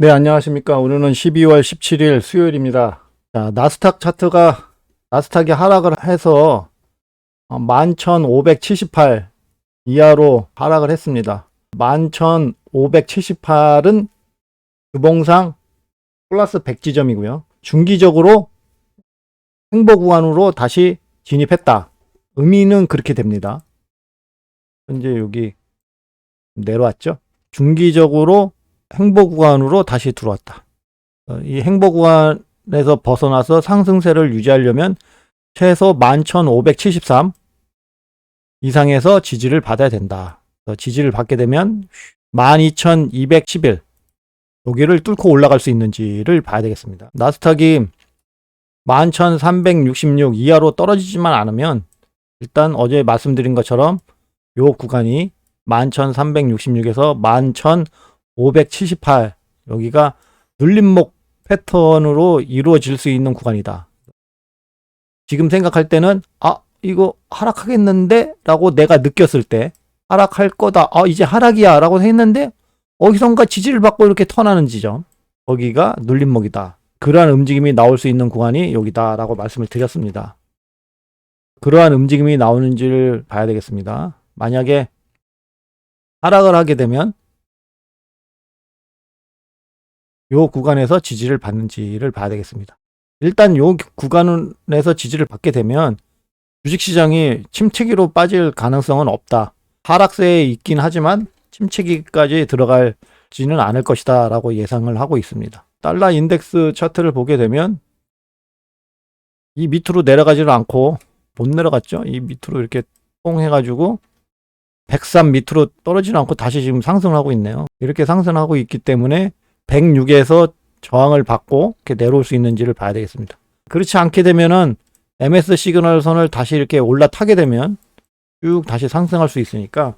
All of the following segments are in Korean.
네, 안녕하십니까. 오늘은 12월 17일 수요일입니다. 자, 나스닥이 하락을 해서 11,578 이하로 하락을 했습니다. 11,578은 주봉상 플러스 100지점이고요. 중기적으로 횡보 구간으로 다시 진입했다. 의미는 그렇게 됩니다. 현재 여기 내려왔죠. 중기적으로 횡보 구간으로 다시 들어왔다. 이 횡보 구간에서 벗어나서 상승세를 유지하려면 최소 11,573 이상에서 지지를 받아야 된다. 지지를 받게 되면 12,211 여기를 뚫고 올라갈 수 있는지를 봐야 되겠습니다. 나스닥이 11,366 이하로 떨어지지만 않으면 일단 어제 말씀드린 것처럼 이 구간이 11,366에서 11,578 여기가 눌림목 패턴으로 이루어질 수 있는 구간이다. 지금 생각할 때는 이거 하락하겠는데 라고 내가 느꼈을 때 하락할 거다. 이제 하락이야 라고 했는데 어디선가 지지를 받고 이렇게 턴하는 지점 거기가 눌림목이다. 그러한 움직임이 나올 수 있는 구간이 여기다 라고 말씀을 드렸습니다. 그러한 움직임이 나오는지를 봐야 되겠습니다. 만약에 하락을 하게 되면 요 구간에서 지지를 받는지를 봐야 되겠습니다. 일단 요 구간에서 지지를 받게 되면 주식시장이 침체기로 빠질 가능성은 없다. 하락세에 있긴 하지만 침체기까지 들어갈지는 않을 것이다 라고 예상을 하고 있습니다. 달러 인덱스 차트를 보게 되면 이 밑으로 내려가지를 않고 못 내려갔죠. 이 밑으로 이렇게 뽕 해가지고 103 밑으로 떨어지지 않고 다시 지금 상승을 하고 있네요. 이렇게 상승하고 있기 때문에 106에서 저항을 받고 이렇게 내려올 수 있는지를 봐야 되겠습니다. 그렇지 않게 되면은 MS 시그널 선을 다시 이렇게 올라타게 되면 쭉 다시 상승할 수 있으니까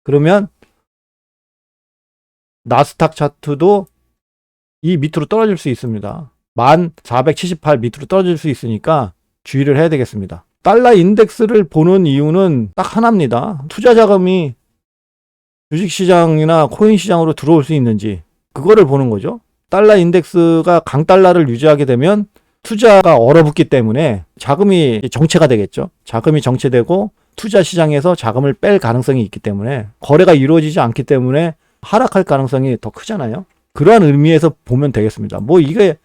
그러면 나스닥 차트도 이 밑으로 떨어질 수 있습니다. 1478 밑으로 떨어질 수 있으니까 주의를 해야 되겠습니다. 달러 인덱스를 보는 이유는 딱 하나입니다. 투자 자금이 주식시장이나 코인 시장으로 들어올 수 있는지 그거를 보는 거죠. 달러 인덱스가 강달러를 유지하게 되면 투자가 얼어붙기 때문에 자금이 정체가 되겠죠. 자금이 정체되고 투자 시장에서 자금을 뺄 가능성이 있기 때문에 거래가 이루어지지 않기 때문에 하락할 가능성이 더 크잖아요. 그러한 의미에서 보면 되겠습니다. 이게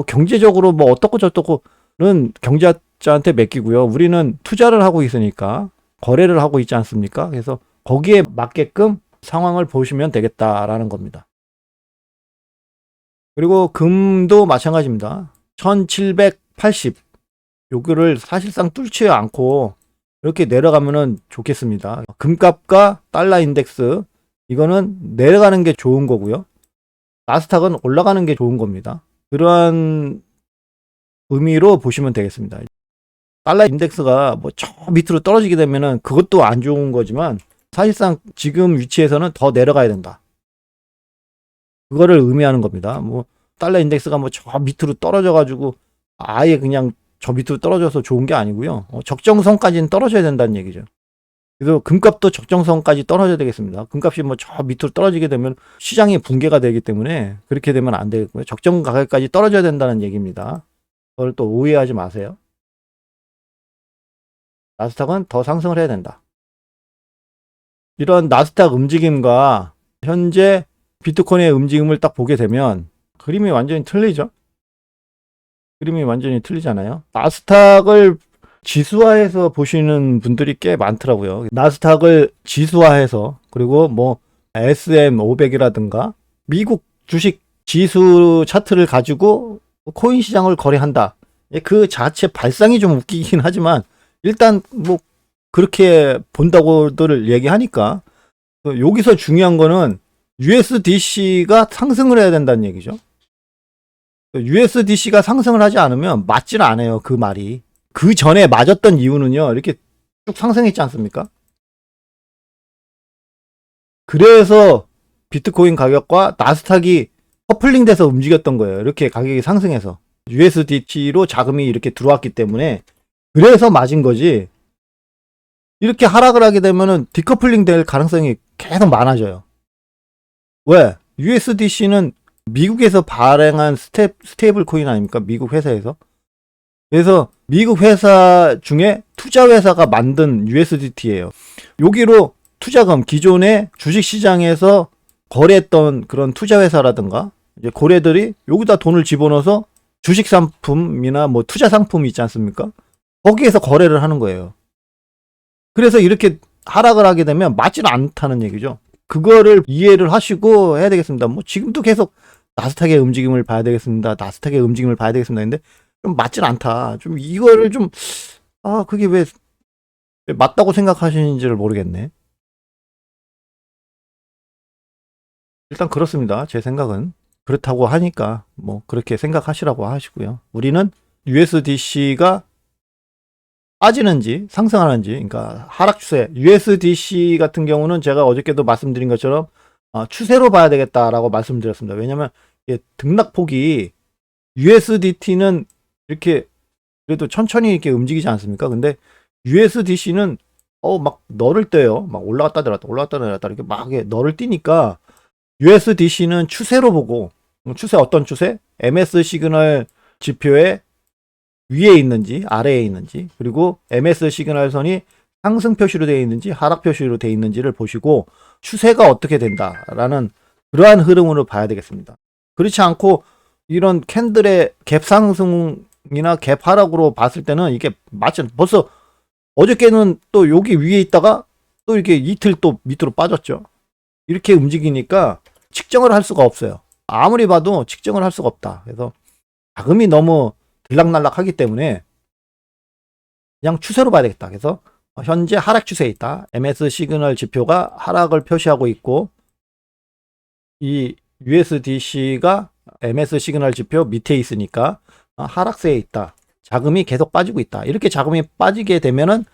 경제적으로 어떻고 저떻고는 경제자한테 맡기고요. 우리는 투자를 하고 있으니까 거래를 하고 있지 않습니까? 그래서 거기에 맞게끔 상황을 보시면 되겠다라는 겁니다. 그리고 금도 마찬가지입니다. 1780 요거를 사실상 뚫지 않고 이렇게 내려가면은 좋겠습니다. 금값과 달러 인덱스 이거는 내려가는 게 좋은 거고요. 나스닥은 올라가는 게 좋은 겁니다. 그러한 의미로 보시면 되겠습니다. 달러 인덱스가 저 밑으로 떨어지게 되면은 그것도 안 좋은 거지만 사실상 지금 위치에서는 더 내려가야 된다. 그거를 의미하는 겁니다. 달러 인덱스가 저 밑으로 떨어져가지고 아예 그냥 저 밑으로 떨어져서 좋은 게 아니고요. 적정선까지는 떨어져야 된다는 얘기죠. 그래서 금값도 적정선까지 떨어져야 되겠습니다. 금값이 저 밑으로 떨어지게 되면 시장이 붕괴가 되기 때문에 그렇게 되면 안 되겠고요. 적정 가격까지 떨어져야 된다는 얘기입니다. 그걸 또 오해하지 마세요. 나스닥은 더 상승을 해야 된다. 이런 나스닥 움직임과 현재 비트코인의 움직임을 딱 보게 되면 그림이 완전히 틀리죠? 그림이 완전히 틀리잖아요. 나스닥을 지수화해서 보시는 분들이 꽤 많더라고요. 나스닥을 지수화해서 그리고 SM500이라든가 미국 주식 지수 차트를 가지고 코인 시장을 거래한다. 그 자체 발상이 좀 웃기긴 하지만 일단 그렇게 본다고들 얘기하니까 여기서 중요한 거는 USDC가 상승을 해야 된다는 얘기죠. USDC가 상승을 하지 않으면 맞질 않아요. 그 말이. 그 전에 맞았던 이유는요. 이렇게 쭉 상승했지 않습니까? 그래서 비트코인 가격과 나스닥이 커플링 돼서 움직였던 거예요. 이렇게 가격이 상승해서. USDT로 자금이 이렇게 들어왔기 때문에 그래서 맞은 거지. 이렇게 하락을 하게 되면은 디커플링 될 가능성이 계속 많아져요. 왜? USDC는 미국에서 발행한 스테이블 코인 아닙니까? 미국 회사에서. 그래서 미국 회사 중에 투자 회사가 만든 USDT예요. 여기로 투자금, 기존의 주식 시장에서 거래했던 그런 투자 회사라든가 이제 고래들이 여기다 돈을 집어넣어서 주식 상품이나 뭐 투자 상품이 있지 않습니까? 거기에서 거래를 하는 거예요. 그래서 이렇게 하락을 하게 되면 맞지는 않다는 얘기죠. 그거를 이해를 하시고 해야 되겠습니다. 뭐 지금도 계속 나스닥의 움직임을 봐야 되겠습니다. 나스닥의 움직임을 봐야 되겠습니다. 근데 좀 맞지는 않다. 좀 이거를 좀 그게 왜 맞다고 생각하시는지를 모르겠네. 일단 그렇습니다. 제 생각은. 그렇다고 하니까 뭐 그렇게 생각하시라고 하시고요. 우리는 USDC가 빠지는지 상승하는지, 그러니까 하락 추세. USDC 같은 경우는 제가 어저께도 말씀드린 것처럼 추세로 봐야 되겠다라고 말씀드렸습니다. 왜냐면 등락폭이 USDT는 이렇게 그래도 천천히 이렇게 움직이지 않습니까? 근데 USDC는 막 너를 떼요. 막 올라갔다 내렸다 이렇게 막 너를 띄니까 USDC는 추세로 보고, 추세 어떤 추세? MS 시그널 지표의 위에 있는지 아래에 있는지, 그리고 MS 시그널 선이 상승 표시로 되어 있는지 하락 표시로 되어 있는지를 보시고 추세가 어떻게 된다라는 그러한 흐름으로 봐야 되겠습니다. 그렇지 않고 이런 캔들의 갭 상승이나 갭 하락으로 봤을 때는 이게 맞죠. 벌써 어저께는 또 여기 위에 있다가 또 이렇게 이틀 또 밑으로 빠졌죠. 이렇게 움직이니까 측정을 할 수가 없어요. 아무리 봐도 측정을 할 수가 없다. 그래서 자금이 너무 들락날락하기 때문에 그냥 추세로 봐야 되겠다. 그래서 현재 하락 추세에 있다. MS 시그널 지표가 하락을 표시하고 있고, 이 USDC가 MS 시그널 지표 밑에 있으니까 하락세에 있다. 자금이 계속 빠지고 있다. 이렇게 자금이 빠지게 되면은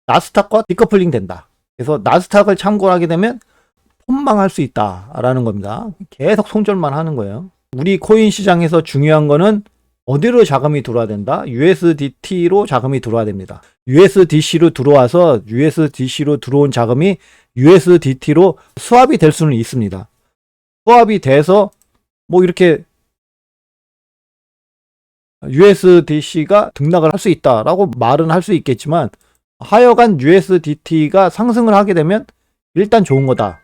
나스닥과 디커플링 된다. 그래서 나스닥을 참고하게 되면 폭망할 수 있다라는 겁니다. 계속 손절만 하는 거예요. 우리 코인 시장에서 중요한 거는 어디로 자금이 들어와야 된다? USDT로 자금이 들어와야 됩니다. USDC로 들어와서 USDC로 들어온 자금이 USDT로 수합이 될 수는 있습니다. 수합이 돼서 뭐 이렇게 USDC가 등락을 할 수 있다라고 말은 할 수 있겠지만, 하여간 USDT가 상승을 하게 되면 일단 좋은 거다.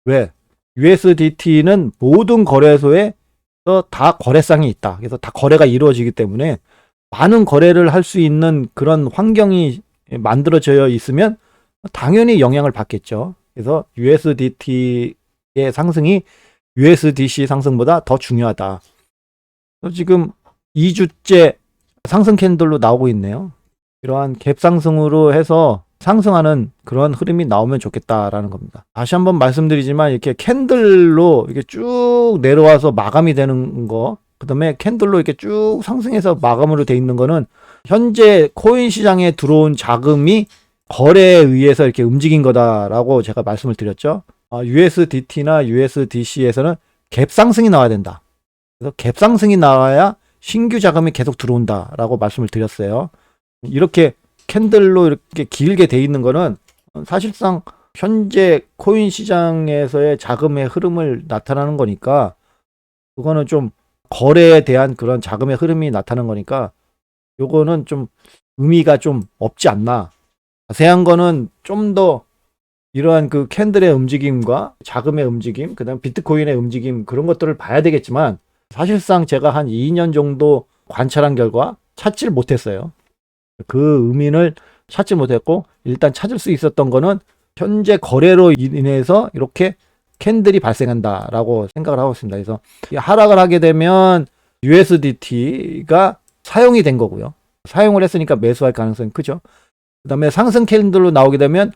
왜? USDT는 모든 거래소에 다 거래상이 있다. 그래서 다 거래가 이루어지기 때문에 많은 거래를 할 수 있는 그런 환경이 만들어져 있으면 당연히 영향을 받겠죠. 그래서 USDT의 상승이 USDC 상승보다 더 중요하다. 지금 2주째 상승 캔들로 나오고 있네요. 이러한 갭 상승으로 해서 상승하는 그런 흐름이 나오면 좋겠다라는 겁니다. 다시 한번 말씀드리지만 이렇게 캔들로 이렇게 쭉 내려와서 마감이 되는 거, 그 다음에 캔들로 이렇게 쭉 상승해서 마감으로 돼 있는 거는 현재 코인 시장에 들어온 자금이 거래에 의해서 이렇게 움직인 거다라고 제가 말씀을 드렸죠. USDT나 USDC에서는 갭 상승이 나와야 된다. 그래서 갭 상승이 나와야 신규 자금이 계속 들어온다라고 말씀을 드렸어요. 이렇게 캔들로 이렇게 길게 돼 있는 거는 사실상 현재 코인 시장에서의 자금의 흐름을 나타나는 거니까, 그거는 좀 거래에 대한 그런 자금의 흐름이 나타나는 거니까 요거는 좀 의미가 좀 없지 않나. 자세한 거는 좀 더 이러한 그 캔들의 움직임과 자금의 움직임, 그다음 비트코인의 움직임, 그런 것들을 봐야 되겠지만, 사실상 제가 한 2년 정도 관찰한 결과 찾질 못했어요. 그 의미를 찾지 못했고, 일단 찾을 수 있었던 거는 현재 거래로 인해서 이렇게 캔들이 발생한다라고 생각을 하고 있습니다. 그래서 하락을 하게 되면 USDT가 사용이 된 거고요. 사용을 했으니까 매수할 가능성이 크죠. 그 다음에 상승 캔들로 나오게 되면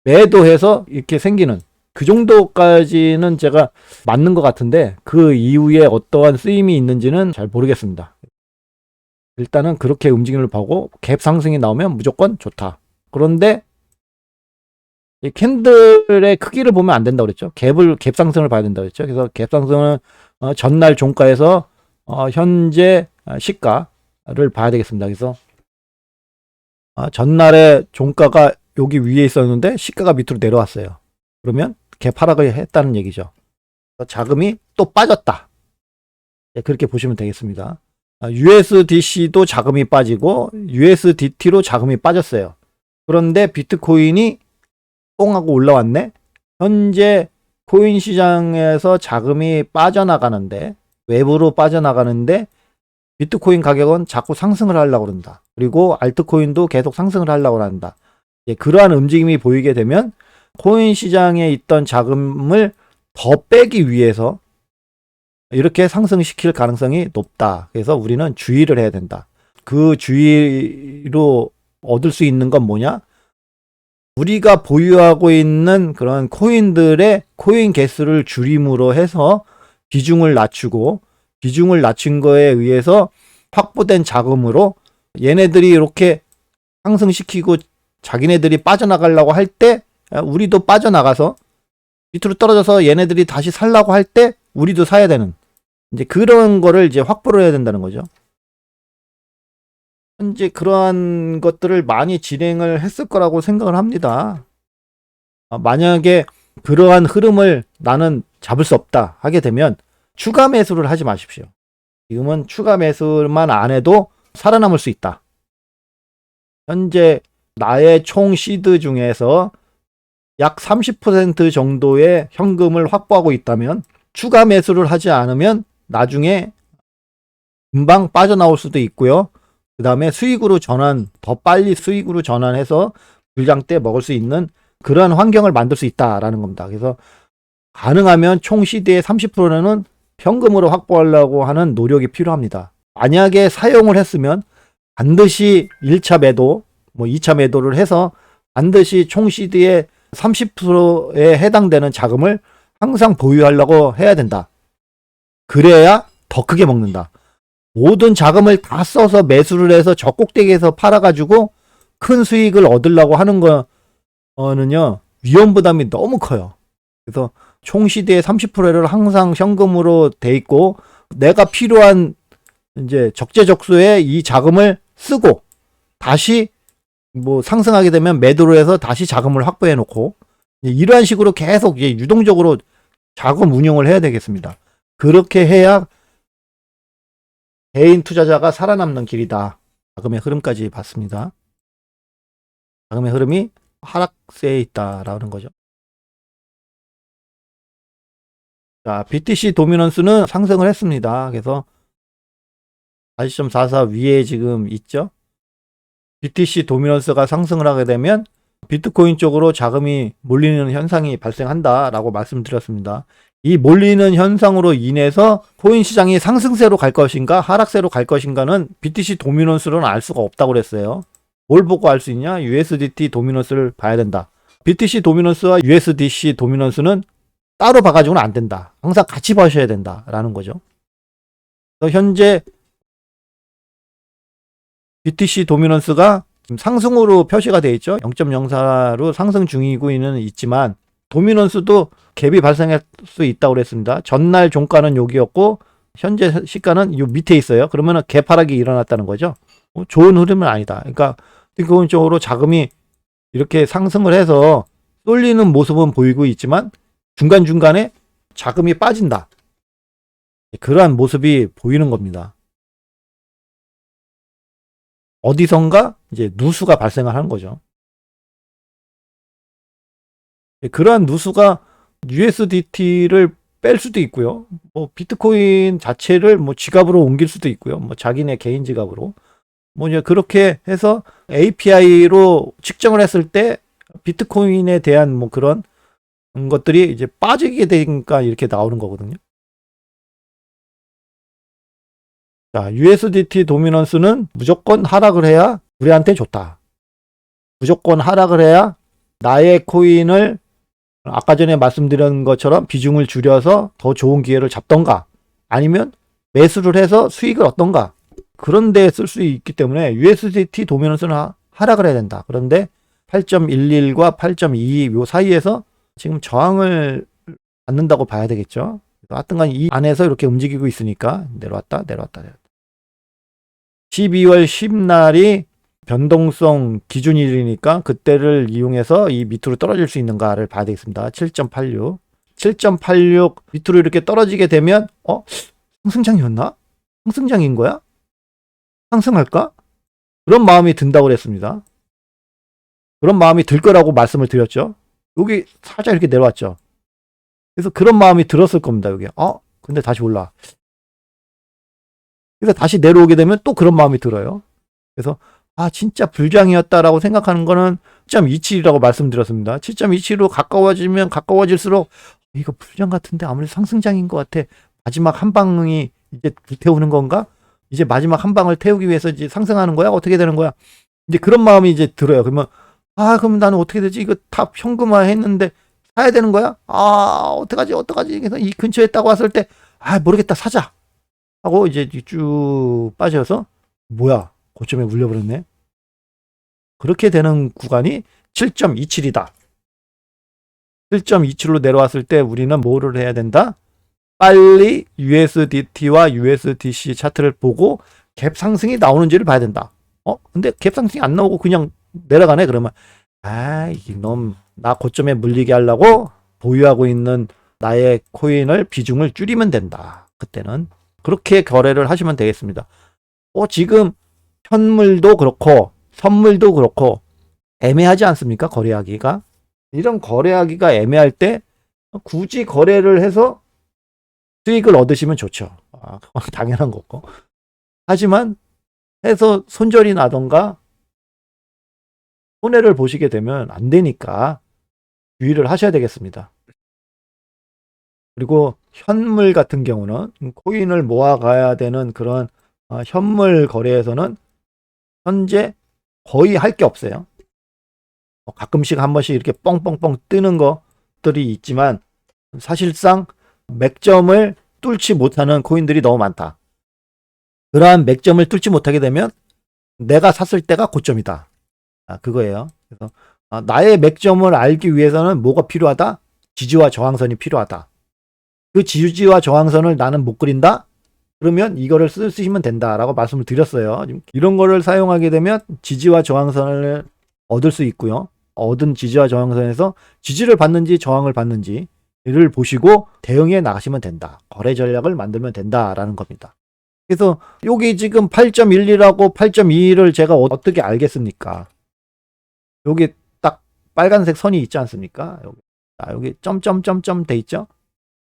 매도해서 이렇게 생기는, 그 정도까지는 제가 맞는 것 같은데 그 이후에 어떠한 쓰임이 있는지는 잘 모르겠습니다. 일단은 그렇게 움직임을 보고 갭 상승이 나오면 무조건 좋다. 그런데 이 캔들의 크기를 보면 안 된다고 그랬죠. 갭 상승을 봐야 된다고 그랬죠. 그래서 갭 상승은 전날 종가에서 현재 시가를 봐야 되겠습니다. 그래서 전날에 종가가 여기 위에 있었는데 시가가 밑으로 내려왔어요. 그러면 갭 하락을 했다는 얘기죠. 자금이 또 빠졌다. 그렇게 보시면 되겠습니다. USDC도 자금이 빠지고 USDT로 자금이 빠졌어요. 그런데 비트코인이 뽕하고 올라왔네. 현재 코인 시장에서 자금이 빠져나가는데, 외부로 빠져나가는데 비트코인 가격은 자꾸 상승을 하려고 그런다. 그리고 알트코인도 계속 상승을 하려고 한다. 그러한 움직임이 보이게 되면 코인 시장에 있던 자금을 더 빼기 위해서 이렇게 상승시킬 가능성이 높다. 그래서 우리는 주의를 해야 된다. 그 주의로 얻을 수 있는 건 뭐냐? 우리가 보유하고 있는 그런 코인들의 코인 개수를 줄임으로 해서 비중을 낮추고, 비중을 낮춘 거에 의해서 확보된 자금으로 얘네들이 이렇게 상승시키고 자기네들이 빠져나가려고 할 때 우리도 빠져나가서 밑으로 떨어져서 얘네들이 다시 살라고 할 때 우리도 사야 되는, 이제 그런 거를 이제 확보를 해야 된다는 거죠. 현재 그러한 것들을 많이 진행을 했을 거라고 생각을 합니다. 만약에 그러한 흐름을 나는 잡을 수 없다 하게 되면 추가 매수를 하지 마십시오. 지금은 추가 매수만 안 해도 살아남을 수 있다. 현재 나의 총 시드 중에서 약 30% 정도의 현금을 확보하고 있다면 추가 매수를 하지 않으면 나중에 금방 빠져나올 수도 있고요. 그 다음에 수익으로 전환, 더 빨리 수익으로 전환해서 불장 때 먹을 수 있는 그런 환경을 만들 수 있다라는 겁니다. 그래서 가능하면 총 시드의 30%는 현금으로 확보하려고 하는 노력이 필요합니다. 만약에 사용을 했으면 반드시 1차 매도, 2차 매도를 해서 반드시 총 시드의 30%에 해당되는 자금을 항상 보유하려고 해야 된다. 그래야 더 크게 먹는다. 모든 자금을 다 써서 매수를 해서 저 꼭대기에서 팔아가지고 큰 수익을 얻으려고 하는 거는요, 위험 부담이 너무 커요. 그래서 총 시드의 30%를 항상 현금으로 돼 있고, 내가 필요한 이제 적재적소에 이 자금을 쓰고 다시 상승하게 되면 매도를 해서 다시 자금을 확보해 놓고, 이러한 식으로 계속 이제 유동적으로 자금 운용을 해야 되겠습니다. 그렇게 해야 개인 투자자가 살아남는 길이다. 자금의 흐름까지 봤습니다. 자금의 흐름이 하락세에 있다라는 거죠. 자, BTC 도미넌스는 상승을 했습니다. 그래서 40.44 위에 지금 있죠. BTC 도미넌스가 상승을 하게 되면 비트코인 쪽으로 자금이 몰리는 현상이 발생한다라고 말씀드렸습니다. 이 몰리는 현상으로 인해서 코인 시장이 상승세로 갈 것인가 하락세로 갈 것인가는 BTC 도미넌스로는 알 수가 없다고 그랬어요. 뭘 보고 알 수 있냐? USDT 도미넌스를 봐야 된다. BTC 도미넌스와 USDC 도미넌스는 따로 봐가지고는 안 된다. 항상 같이 보셔야 된다라는 거죠. 그래서 현재 BTC 도미넌스가 지금 상승으로 표시가 되어 있죠. 0.04로 상승 중이고는 있지만 도미넌스도 갭이 발생할 수 있다고 그랬습니다. 전날 종가는 여기였고 현재 시가는 요 밑에 있어요. 그러면은 갭 하락이 일어났다는 거죠. 좋은 흐름은 아니다. 그러니까 기본적으로 자금이 이렇게 상승을 해서 쏠리는 모습은 보이고 있지만 중간중간에 자금이 빠진다. 그러한 모습이 보이는 겁니다. 어디선가 이제 누수가 발생을 하는 거죠. 그러한 누수가 USDT를 뺄 수도 있고요. 비트코인 자체를 지갑으로 옮길 수도 있고요. 자기네 개인 지갑으로. 이제 그렇게 해서 API로 측정을 했을 때 비트코인에 대한 그런 것들이 이제 빠지게 되니까 이렇게 나오는 거거든요. 자, USDT 도미넌스는 무조건 하락을 해야 우리한테 좋다. 무조건 하락을 해야 나의 코인을 아까 전에 말씀드린 것처럼 비중을 줄여서 더 좋은 기회를 잡던가 아니면 매수를 해서 수익을 얻던가 그런 데 쓸 수 있기 때문에 USDT 도미넌스는 하락을 해야 된다. 그런데 8.11과 8.22 요 사이에서 지금 저항을 받는다고 봐야 되겠죠. 하여튼간 이 안에서 이렇게 움직이고 있으니까 내려왔다. 12월 10날이 변동성 기준일이니까 그때를 이용해서 이 밑으로 떨어질 수 있는가를 봐야 되겠습니다. 7.86 밑으로 이렇게 떨어지게 되면 상승장이었나? 상승장인 거야? 상승할까? 그런 마음이 든다고 그랬습니다. 그런 마음이 들 거라고 말씀을 드렸죠. 여기 살짝 이렇게 내려왔죠. 그래서 그런 마음이 들었을 겁니다. 여기. 근데 다시 올라. 그래서 다시 내려오게 되면 또 그런 마음이 들어요. 그래서 진짜 불장이었다라고 생각하는 거는 7.27이라고 말씀드렸습니다. 7.27로 가까워지면 가까워질수록 이거 불장 같은데 아무래도 상승장인 것 같아. 마지막 한 방이 이제 불태우는 건가? 이제 마지막 한 방을 태우기 위해서 이제 상승하는 거야? 어떻게 되는 거야? 이제 그런 마음이 이제 들어요. 그러면 그럼 나는 어떻게 되지? 이거 다 현금화 했는데 사야 되는 거야? 어떡하지? 그래서 이 근처에 딱 왔을 때 모르겠다, 사자 하고 이제 쭉 빠져서 뭐야? 고점에 물려버렸네. 그렇게 되는 구간이 7.27이다. 7.27로 내려왔을 때 우리는 뭐를 해야 된다? 빨리 USDT와 USDC 차트를 보고 갭 상승이 나오는지를 봐야 된다. 근데 갭 상승이 안 나오고 그냥 내려가네. 그러면 이놈 나 고점에 물리게 하려고 보유하고 있는 나의 코인을 비중을 줄이면 된다. 그때는 그렇게 거래를 하시면 되겠습니다. 지금 현물도 그렇고 선물도 그렇고 애매하지 않습니까? 거래하기가. 이런 거래하기가 애매할 때 굳이 거래를 해서 수익을 얻으시면 좋죠. 그건 당연한 거고. 하지만 해서 손절이 나던가 손해를 보시게 되면 안 되니까 주의를 하셔야 되겠습니다. 그리고 현물 같은 경우는 코인을 모아가야 되는 그런 현물 거래에서는 현재 거의 할 게 없어요. 가끔씩 한 번씩 이렇게 뻥뻥뻥 뜨는 것들이 있지만 사실상 맥점을 뚫지 못하는 코인들이 너무 많다. 그러한 맥점을 뚫지 못하게 되면 내가 샀을 때가 고점이다. 그거예요. 그래서 나의 맥점을 알기 위해서는 뭐가 필요하다? 지지와 저항선이 필요하다. 그 지지와 저항선을 나는 못 그린다? 그러면 이거를 쓰시면 된다라고 말씀을 드렸어요. 이런 거를 사용하게 되면 지지와 저항선을 얻을 수 있고요. 얻은 지지와 저항선에서 지지를 받는지 저항을 받는지를 보시고 대응해 나가시면 된다. 거래 전략을 만들면 된다라는 겁니다. 그래서 여기 지금 8.12라고 8.21을 제가 어떻게 알겠습니까? 여기 딱 빨간색 선이 있지 않습니까? 여기 점점점점 돼 있죠?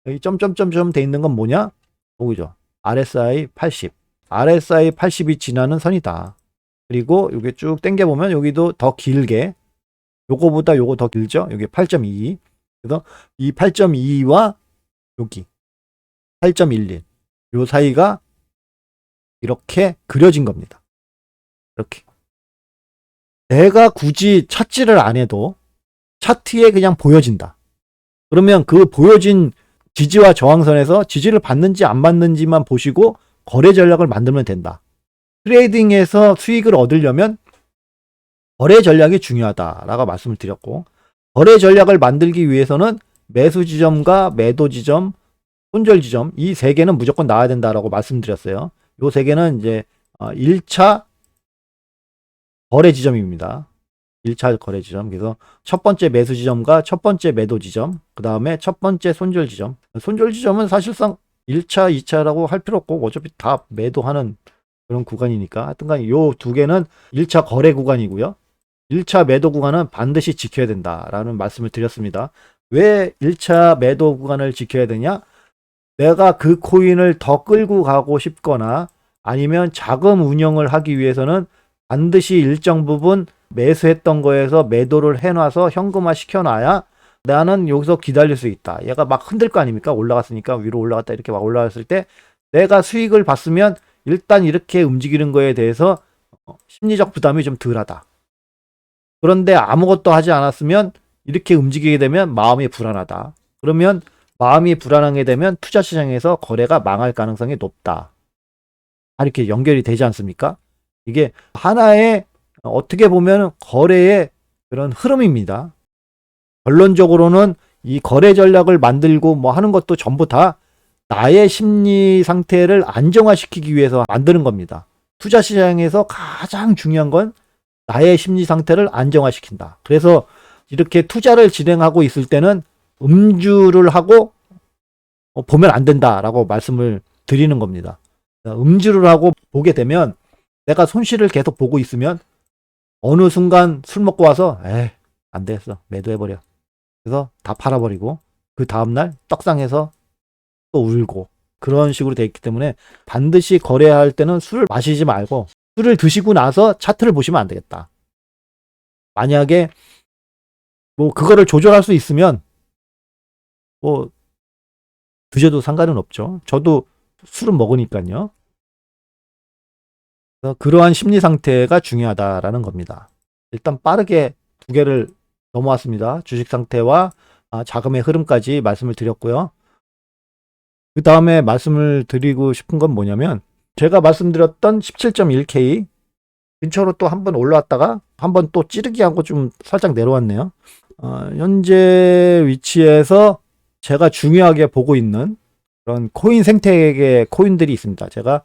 여기 점점점점 돼 있는 건 뭐냐? 보이죠? RSI 80. RSI 80이 지나는 선이다. 그리고 여기 쭉 당겨보면 여기도 더 길게 요거보다 요거 더 길죠? 여기 8.22. 그래서 이 8.22와 여기 8.11 요 사이가 이렇게 그려진 겁니다. 이렇게. 내가 굳이 찾지를 안 해도 차트에 그냥 보여진다. 그러면 그 보여진 지지와 저항선에서 지지를 받는지 안 받는지만 보시고 거래 전략을 만들면 된다. 트레이딩에서 수익을 얻으려면 거래 전략이 중요하다라고 말씀을 드렸고, 거래 전략을 만들기 위해서는 매수 지점과 매도 지점, 손절 지점 이 세 개는 무조건 나와야 된다라고 말씀드렸어요. 요 세 개는 이제 1차 거래 지점입니다. 1차 거래 지점. 그래서 첫 번째 매수 지점과 첫 번째 매도 지점, 그 다음에 첫 번째 손절 지점. 손절 지점은 사실상 1차, 2차라고 할 필요 없고 어차피 다 매도하는 그런 구간이니까 하여튼간 요 두 개는 1차 거래 구간이고요. 1차 매도 구간은 반드시 지켜야 된다라는 말씀을 드렸습니다. 왜 1차 매도 구간을 지켜야 되냐? 내가 그 코인을 더 끌고 가고 싶거나 아니면 자금 운영을 하기 위해서는 반드시 일정 부분 매수했던 거에서 매도를 해놔서 현금화 시켜놔야 나는 여기서 기다릴 수 있다. 얘가 막 흔들 거 아닙니까? 올라갔으니까 위로 올라갔다 이렇게 막 올라갔을 때 내가 수익을 봤으면 일단 이렇게 움직이는 거에 대해서 심리적 부담이 좀 덜하다. 그런데 아무것도 하지 않았으면 이렇게 움직이게 되면 마음이 불안하다. 그러면 마음이 불안하게 되면 투자 시장에서 거래가 망할 가능성이 높다. 이렇게 연결이 되지 않습니까? 이게 하나의 어떻게 보면 거래의 그런 흐름입니다. 결론적으로는 이 거래 전략을 만들고 뭐 하는 것도 전부 다 나의 심리 상태를 안정화시키기 위해서 만드는 겁니다. 투자 시장에서 가장 중요한 건 나의 심리 상태를 안정화시킨다. 그래서 이렇게 투자를 진행하고 있을 때는 음주를 하고 보면 안 된다라고 말씀을 드리는 겁니다. 음주를 하고 보게 되면 내가 손실을 계속 보고 있으면 어느 순간 술 먹고 와서 안 됐어. 매도해버려. 그래서 다 팔아버리고 그 다음날 떡상해서 또 울고 그런 식으로 돼 있기 때문에 반드시 거래할 때는 술을 마시지 말고 술을 드시고 나서 차트를 보시면 안 되겠다. 만약에 뭐 그거를 조절할 수 있으면 뭐 드셔도 상관은 없죠. 저도 술은 먹으니까요. 그래서 그러한 심리 상태가 중요하다라는 겁니다. 일단 빠르게 두 개를 넘어왔습니다. 주식 상태와 자금의 흐름까지 말씀을 드렸고요. 그 다음에 말씀을 드리고 싶은 건 뭐냐면 제가 말씀드렸던 17.1K 근처로 또 한번 올라왔다가 한번 또 찌르기 하고 좀 살짝 내려왔네요. 현재 위치에서 제가 중요하게 보고 있는 그런 코인 생태계 코인들이 있습니다. 제가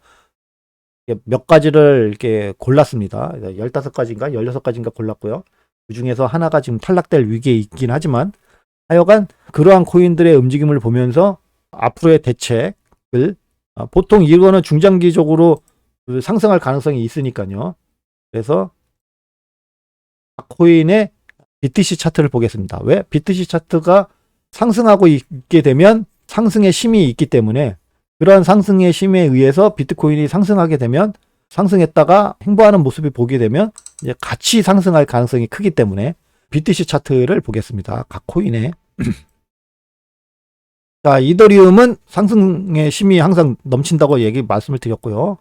몇 가지를 이렇게 골랐습니다. 15가지인가 16가지인가 골랐고요. 그 중에서 하나가 지금 탈락될 위기에 있긴 하지만 하여간 그러한 코인들의 움직임을 보면서 앞으로의 대책을 보통 이거는 중장기적으로 상승할 가능성이 있으니까요. 그래서 코인의 BTC 차트를 보겠습니다. 왜? BTC 차트가 상승하고 있게 되면 상승의 힘이 있기 때문에 그러한 상승의 힘에 의해서 비트코인이 상승하게 되면 상승했다가 횡보하는 모습이 보게 되면 이제 같이 상승할 가능성이 크기 때문에 BTC 차트를 보겠습니다. 각 코인의 자, 이더리움은 상승의 힘이 항상 넘친다고 말씀을 드렸고요.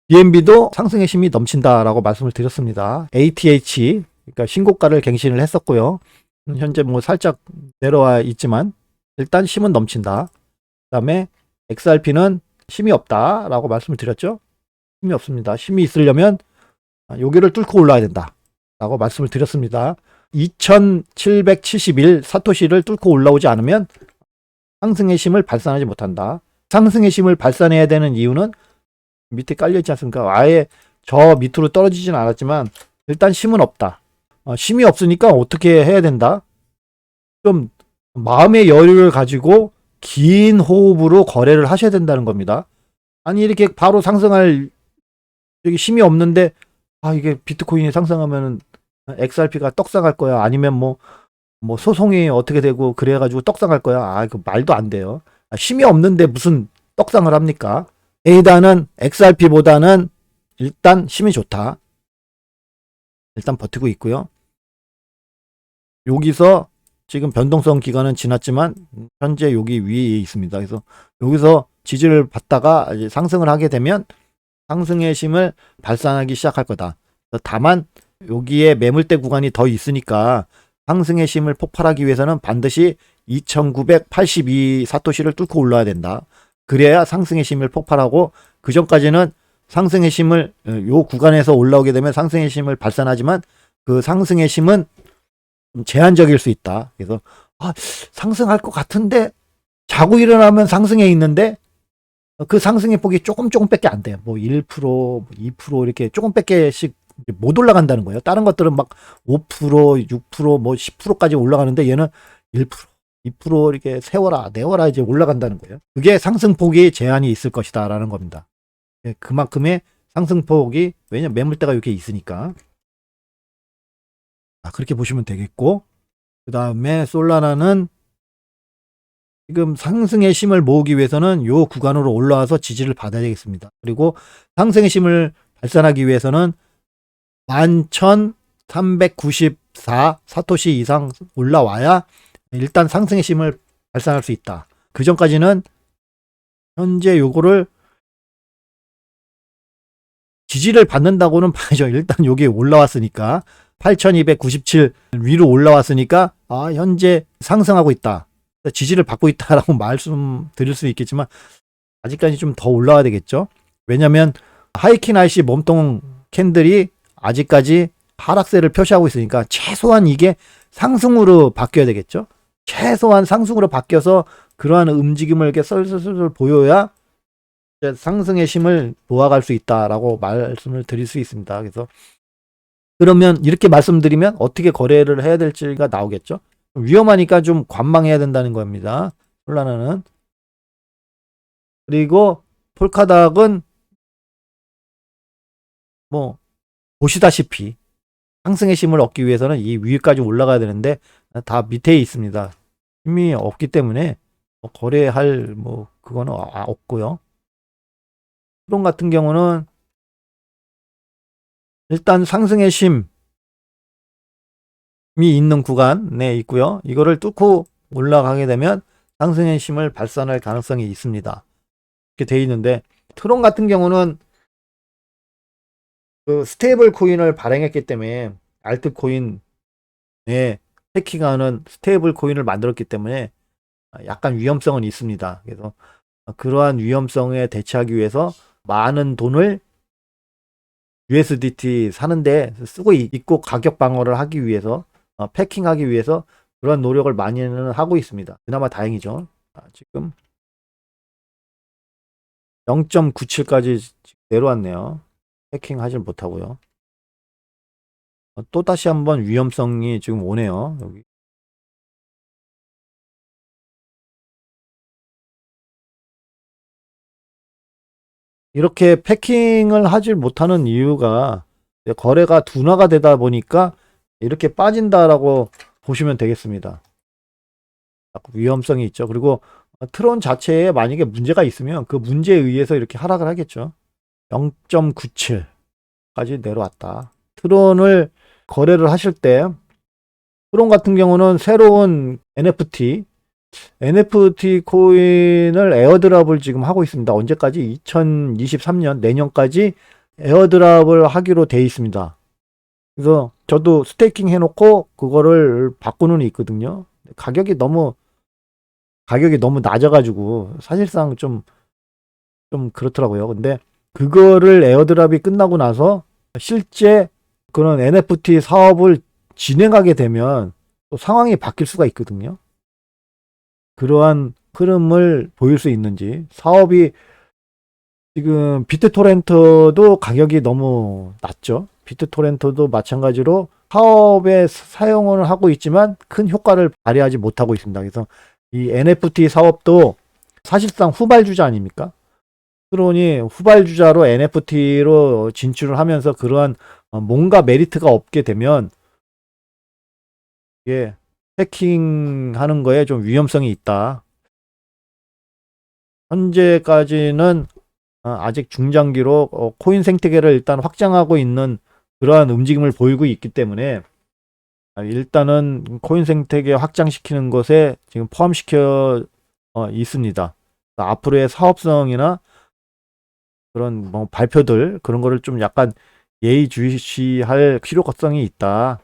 BNB도 상승의 힘이 넘친다라고 말씀을 드렸습니다. ATH 그러니까 신고가를 갱신을 했었고요. 현재 뭐 살짝 내려와 있지만 일단 힘은 넘친다. 그다음에 XRP는 힘이 없다라고 말씀을 드렸죠. 힘이 없습니다. 힘이 있으려면 여기를 뚫고 올라야 된다라고 말씀을 드렸습니다. 2771 사토시를 뚫고 올라오지 않으면 상승의 힘을 발산하지 못한다. 상승의 힘을 발산해야 되는 이유는 밑에 깔려있지 않습니까? 아예 저 밑으로 떨어지진 않았지만 일단 힘은 없다. 힘이 없으니까 어떻게 해야 된다? 좀 마음의 여유를 가지고 긴 호흡으로 거래를 하셔야 된다는 겁니다. 아니 이렇게 바로 상승할 여기 힘이 없는데 이게 비트코인이 상승하면 XRP가 떡상할 거야. 아니면 뭐 소송이 어떻게 되고 그래가지고 떡상할 거야. 그 말도 안 돼요. 힘이 없는데 무슨 떡상을 합니까? 일단은 XRP보다는 일단 힘이 좋다. 일단 버티고 있고요. 여기서 지금 변동성 기간은 지났지만 현재 여기 위에 있습니다. 그래서 여기서 지지를 받다가 이제 상승을 하게 되면 상승의 힘을 발산하기 시작할 거다. 다만 여기에 매물대 구간이 더 있으니까 상승의 힘을 폭발하기 위해서는 반드시 2982 사토시를 뚫고 올라야 된다. 그래야 상승의 힘을 폭발하고 그 전까지는 상승의 힘을 요 구간에서 올라오게 되면 상승의 힘을 발산하지만 그 상승의 힘은 좀 제한적일 수 있다. 그래서 상승할 것 같은데 자고 일어나면 상승해 있는데 그 상승의 폭이 조금밖에 안 돼요. 뭐 1%, 2% 이렇게 조금밖에씩 못 올라간다는 거예요. 다른 것들은 막 5%, 6%, 뭐 10%까지 올라가는데 얘는 1%, 2% 이렇게 내워라 이제 올라간다는 거예요. 그게 상승폭이 제한이 있을 것이다라는 겁니다. 그만큼의 상승폭이 왜냐면 매물대가 이렇게 있으니까. 그렇게 보시면 되겠고 그 다음에 솔라나는 지금 상승의 힘을 모으기 위해서는 요 구간으로 올라와서 지지를 받아야 되겠습니다. 그리고 상승의 힘을 발산하기 위해서는 11,394 사토시 이상 올라와야 일단 상승의 힘을 발산할 수 있다. 그 전까지는 현재 요거를 지지를 받는다고는 봐야죠. 일단 여기 올라왔으니까 8,297 위로 올라왔으니까 현재 상승하고 있다. 지지를 받고 있다라고 말씀드릴 수 있겠지만 아직까지 좀 더 올라와야 되겠죠. 왜냐하면 하이킨 IC 몸통 캔들이 아직까지 하락세를 표시하고 있으니까 최소한 이게 상승으로 바뀌어야 되겠죠. 최소한 상승으로 바뀌어서 그러한 움직임을 이렇게 슬슬 보여야 상승의 힘을 모아갈 수 있다라고 말씀을 드릴 수 있습니다. 그래서 그러면 이렇게 말씀드리면 어떻게 거래를 해야 될지가 나오겠죠. 위험하니까 좀 관망해야 된다는 겁니다. 솔라나는 그리고 폴카닥은 뭐 보시다시피 상승의 힘을 얻기 위해서는 이 위까지 올라가야 되는데 다 밑에 있습니다. 힘이 없기 때문에 거래할 뭐 그거는 없고요. 트론 같은 경우는 일단 상승의 힘이 있는 구간에 있고요. 이거를 뚫고 올라가게 되면 상승의 힘을 발산할 가능성이 있습니다. 이렇게 돼 있는데 트론 같은 경우는 그 스테이블 코인을 발행했기 때문에 알트 코인에 해킹하는 스테이블 코인을 만들었기 때문에 약간 위험성은 있습니다. 그래서 그러한 위험성에 대처하기 위해서 많은 돈을 USDT 사는데 쓰고 있고 가격 방어를 하기 위해서 패킹하기 위해서 그런 노력을 많이는 하고 있습니다. 그나마 다행이죠. 지금 0.97까지 내려왔네요. 해킹하지 못하고요. 또 다시 한번 위험성이 지금 오네요. 여기. 이렇게 패킹을 하지 못하는 이유가 거래가 둔화가 되다 보니까 이렇게 빠진다라고 보시면 되겠습니다. 위험성이 있죠. 그리고 트론 자체에 만약에 문제가 있으면 그 문제에 의해서 이렇게 하락을 하겠죠. 0.97까지 내려왔다. 트론을 거래를 하실 때 트론 같은 경우는 새로운 NFT 코인을 에어드랍을 지금 하고 있습니다. 언제까지? 2023년 내년까지 에어드랍을 하기로 돼 있습니다. 그래서 저도 스테이킹 해놓고 그거를 바꾸는 게 있거든요. 가격이 너무 낮아가지고 사실상 좀 그렇더라고요. 근데 그거를 에어드랍이 끝나고 나서 실제 그런 NFT 사업을 진행하게 되면 또 상황이 바뀔 수가 있거든요. 그러한 흐름을 보일 수 있는지. 사업이 지금 비트토렌트도 가격이 너무 낮죠. 비트토렌트도 마찬가지로 사업에 사용을 하고 있지만 큰 효과를 발휘하지 못하고 있습니다. 그래서 이 NFT 사업도 사실상 후발주자 아닙니까? 트론이 후발주자로 NFT로 진출을 하면서 그러한 뭔가 메리트가 없게 되면 이게 해킹하는 거에 좀 위험성이 있다. 현재까지는 아직 중장기로 코인 생태계를 일단 확장하고 있는 그러한 움직임을 보이고 있기 때문에 일단은 코인 생태계 확장시키는 것에 지금 포함시켜 있습니다. 앞으로의 사업성이나 그런 뭐 발표들 그런 거를 좀 약간 예의주시할 필요성이 있다.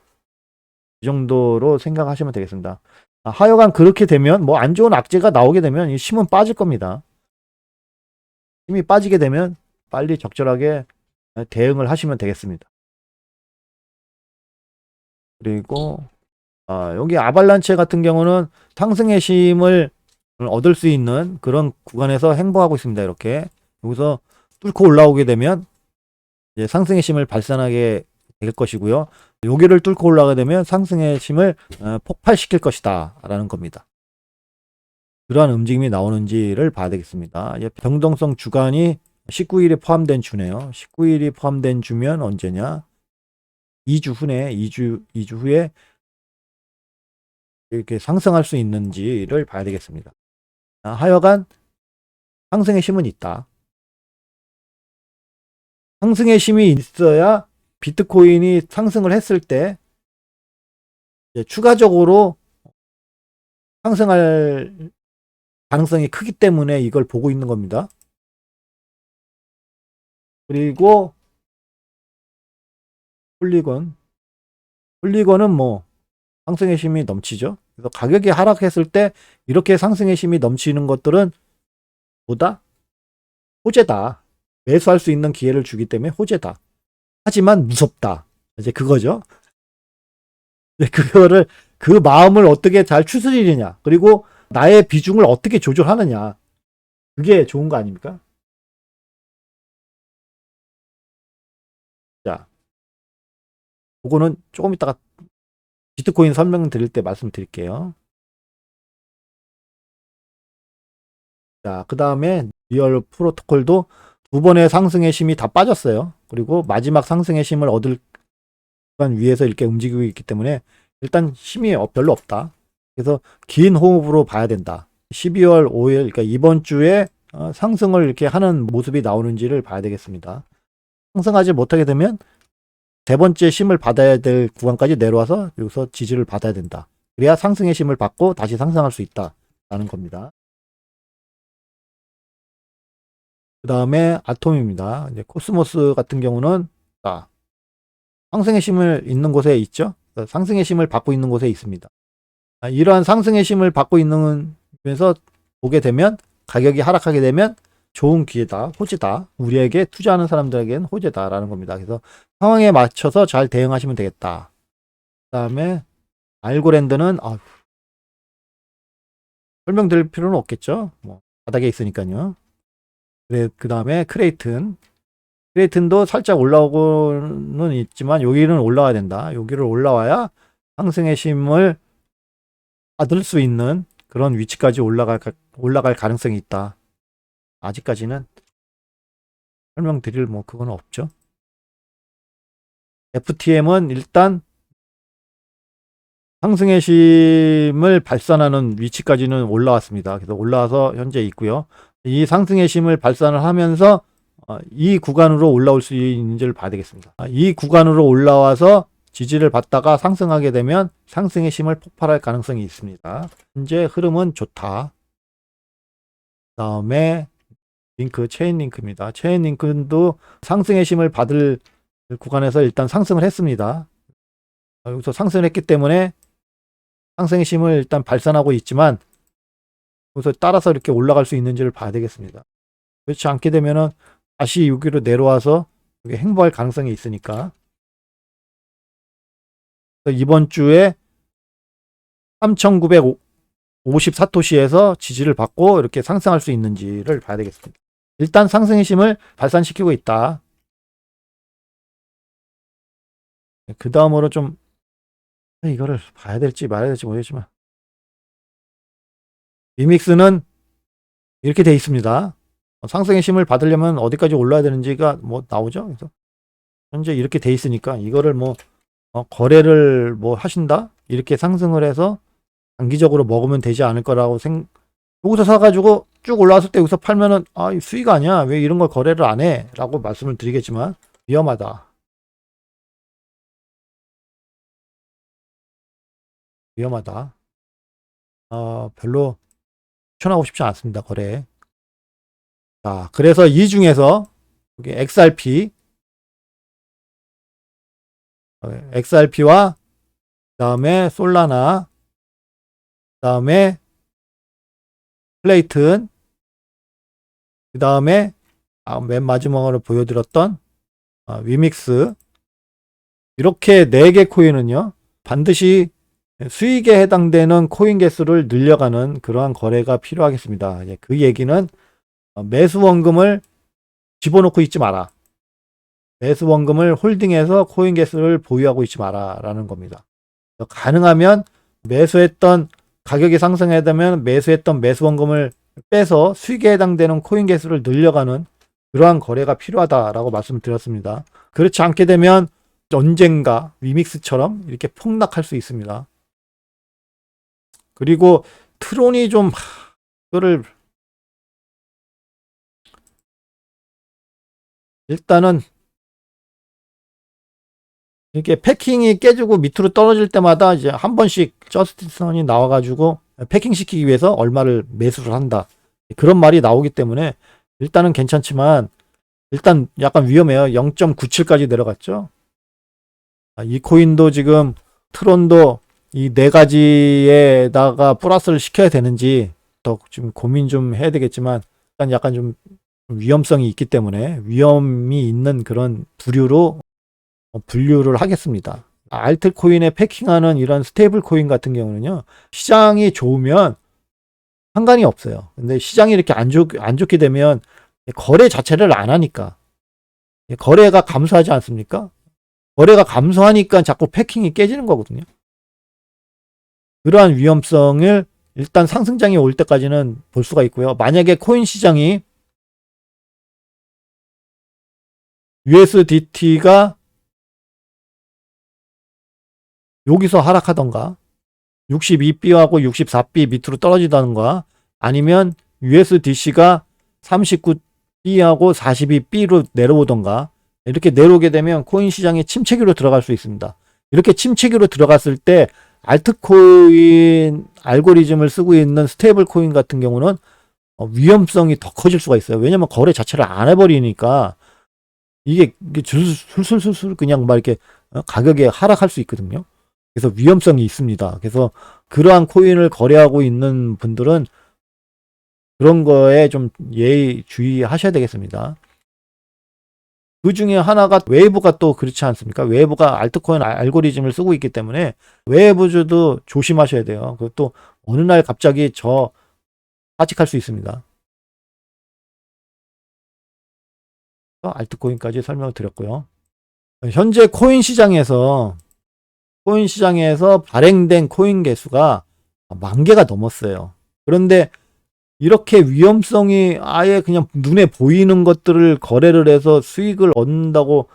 이 정도로 생각하시면 되겠습니다. 하여간 그렇게 되면 뭐 안 좋은 악재가 나오게 되면 이 힘은 빠질 겁니다. 힘이 빠지게 되면 빨리 적절하게 대응을 하시면 되겠습니다. 그리고 여기 아발란체 같은 경우는 상승의 힘을 얻을 수 있는 그런 구간에서 행보하고 있습니다. 이렇게 여기서 뚫고 올라오게 되면 이제 상승의 힘을 발산하게 될 것이고요. 여기를 뚫고 올라가게 되면 상승의 힘을 폭발시킬 것이다 라는 겁니다. 그러한 움직임이 나오는지를 봐야 되겠습니다. 변동성 주간이 19일에 포함된 주네요. 19일이 포함된 주면 언제냐? 2주 후네. 2주 후에 이렇게 상승할 수 있는지를 봐야 되겠습니다. 하여간 상승의 힘은 있다. 상승의 힘이 있어야 비트코인이 상승을 했을 때 추가적으로 상승할 가능성이 크기 때문에 이걸 보고 있는 겁니다. 그리고 폴리곤은 뭐 상승의 힘이 넘치죠. 그래서 가격이 하락했을 때 이렇게 상승의 힘이 넘치는 것들은 보다 호재다. 매수할 수 있는 기회를 주기 때문에 호재다. 하지만 무섭다. 이제 그거죠. 그거를 그 마음을 어떻게 잘 추스리느냐. 그리고 나의 비중을 어떻게 조절하느냐. 그게 좋은 거 아닙니까? 자, 그거는 조금 이따가 비트코인 설명드릴 때 말씀드릴게요. 자, 그 다음에 리얼 프로토콜도 두 번의 상승의 힘이 다 빠졌어요. 그리고 마지막 상승의 힘을 얻을 위해서 이렇게 움직이고 있기 때문에 일단 힘이 별로 없다. 그래서 긴 호흡으로 봐야 된다. 12월 5일, 그러니까 이번 주에 상승을 이렇게 하는 모습이 나오는지를 봐야 되겠습니다. 상승하지 못하게 되면 세 번째 힘을 받아야 될 구간까지 내려와서 여기서 지지를 받아야 된다. 그래야 상승의 힘을 받고 다시 상승할 수 있다라는 겁니다. 그 다음에 아톰입니다. 이제 코스모스 같은 경우는 상승의 힘을 있는 곳에 있죠. 상승의 힘을 받고 있는 곳에 있습니다. 이러한 상승의 힘을 받고 있는 면서 보게 되면 가격이 하락하게 되면 좋은 기회다, 호재다. 우리에게 투자하는 사람들에게는 호재다라는 겁니다. 그래서 상황에 맞춰서 잘 대응하시면 되겠다. 그 다음에 알고랜드는 설명드릴 필요는 없겠죠. 뭐 바닥에 있으니까요. 그래, 그 다음에 크레이튼도 살짝 올라오고는 있지만 여기는 올라와야 된다. 여기를 올라와야 상승의 힘을 받을 수 있는 그런 위치까지 올라갈 가능성이 있다. 아직까지는 설명드릴 그건 없죠. FTM은 일단 상승의 힘을 발산하는 위치까지는 올라왔습니다. 그래서 올라와서 현재 있고요. 이 상승의 힘을 발산을 하면서 이 구간으로 올라올 수 있는지를 봐야 되겠습니다. 이 구간으로 올라와서 지지를 받다가 상승하게 되면 상승의 힘을 폭발할 가능성이 있습니다. 현재 흐름은 좋다. 그 다음에 체인링크입니다. 체인링크도 상승의 힘을 받을 구간에서 일단 상승을 했습니다. 여기서 상승을 했기 때문에 상승의 힘을 일단 발산하고 있지만 여기서 따라서 이렇게 올라갈 수 있는지를 봐야 되겠습니다. 그렇지 않게 되면은 다시 여기로 내려와서 여기 행보할 가능성이 있으니까 이번 주에 3,954토시에서 지지를 받고 이렇게 상승할 수 있는지를 봐야 되겠습니다. 일단 상승의 힘을 발산시키고 있다. 그 다음으로 좀 이거를 봐야 될지 말아야 될지 모르겠지만 위믹스는 이렇게 돼 있습니다. 상승의 힘을 받으려면 어디까지 올라야 되는지가 나오죠. 그래서 현재 이렇게 돼 있으니까 이거를 거래를 하신다? 이렇게 상승을 해서 단기적으로 먹으면 되지 않을 거라고 여기서 사가지고 쭉 올라왔을 때 여기서 팔면은 수익 아니야. 왜 이런 걸 거래를 안 해? 라고 말씀을 드리겠지만 위험하다. 별로 추천하고 싶지 않습니다. 거래. 자, 그래서 이 중에서 여기 XRP와 그다음에 솔라나, 그다음에 플레이튼, 그다음에 맨 마지막으로 보여드렸던 위믹스, 이렇게 4개 코인은요 반드시 수익에 해당되는 코인 개수를 늘려가는 그러한 거래가 필요하겠습니다. 그 얘기는 매수 원금을 집어넣고 있지 마라. 매수 원금을 홀딩해서 코인 개수를 보유하고 있지 마라 라는 겁니다. 가능하면 매수했던 가격이 상승해야 되면 매수했던 매수 원금을 빼서 수익에 해당되는 코인 개수를 늘려가는 그러한 거래가 필요하다라고 말씀드렸습니다. 그렇지 않게 되면 언젠가 위믹스처럼 이렇게 폭락할 수 있습니다. 그리고 트론이 좀 그거를 일단은 이렇게 패킹이 깨지고 밑으로 떨어질 때마다 이제 한 번씩 저스티선이 나와가지고 패킹 시키기 위해서 얼마를 매수를 한다. 그런 말이 나오기 때문에 일단은 괜찮지만 일단 약간 위험해요. 0.97까지 내려갔죠. 이 코인도 지금 트론도 이 4가지에다가 플러스를 시켜야 되는지 더 지금 고민 좀 해야 되겠지만 일단 약간 좀 위험성이 있기 때문에 위험이 있는 그런 부류로 분류를 하겠습니다. 알트코인에 패킹하는 이런 스테이블 코인 같은 경우는요, 시장이 좋으면 상관이 없어요. 근데 시장이 이렇게 안 좋게 되면 거래 자체를 안 하니까 거래가 감소하지 않습니까? 거래가 감소하니까 자꾸 패킹이 깨지는 거거든요. 그러한 위험성을 일단 상승장이 올 때까지는 볼 수가 있고요. 만약에 코인 시장이 USDT가 여기서 하락하던가 62B하고 64B 밑으로 떨어지다던가 아니면 USDC가 39B하고 42B로 내려오던가 이렇게 내려오게 되면 코인 시장에 침체기로 들어갈 수 있습니다. 이렇게 침체기로 들어갔을 때 알트코인 알고리즘을 쓰고 있는 스테이블 코인 같은 경우는 위험성이 더 커질 수가 있어요. 왜냐면 거래 자체를 안 해버리니까 이게 술술술술 그냥 막 이렇게 가격이 하락할 수 있거든요. 그래서 위험성이 있습니다. 그래서 그러한 코인을 거래하고 있는 분들은 그런 거에 좀 예의 주의하셔야 되겠습니다. 그 중에 하나가 웨이브가 또 그렇지 않습니까? 웨이브가 알트코인 알고리즘을 쓰고 있기 때문에 웨이브주도 조심하셔야 돼요. 그것도 어느 날 갑자기 빠직할 수 있습니다. 알트코인까지 설명을 드렸고요. 현재 코인 시장에서 발행된 코인 개수가 10,000개가 넘었어요. 그런데 이렇게 위험성이 아예 그냥 눈에 보이는 것들을 거래를 해서 수익을 얻는다고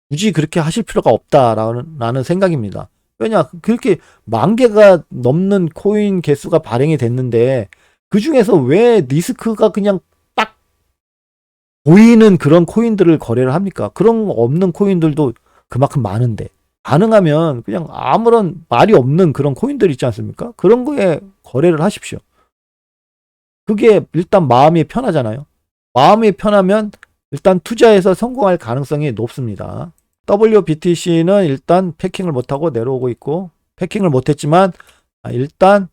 굳이 그렇게 하실 필요가 없다라는 생각입니다. 왜냐, 그렇게 10,000개가 넘는 코인 개수가 발행이 됐는데 그 중에서 왜 리스크가 그냥 딱 보이는 그런 코인들을 거래를 합니까? 그런 거 없는 코인들도 그만큼 많은데 가능하면 그냥 아무런 말이 없는 그런 코인들 있지 않습니까? 그런 거에 거래를 하십시오. 그게 일단 마음이 편하잖아요. 마음이 편하면 일단 투자해서 성공할 가능성이 높습니다. WBTC는 일단 패킹을 못하고 내려오고 있고 패킹을 못했지만 일단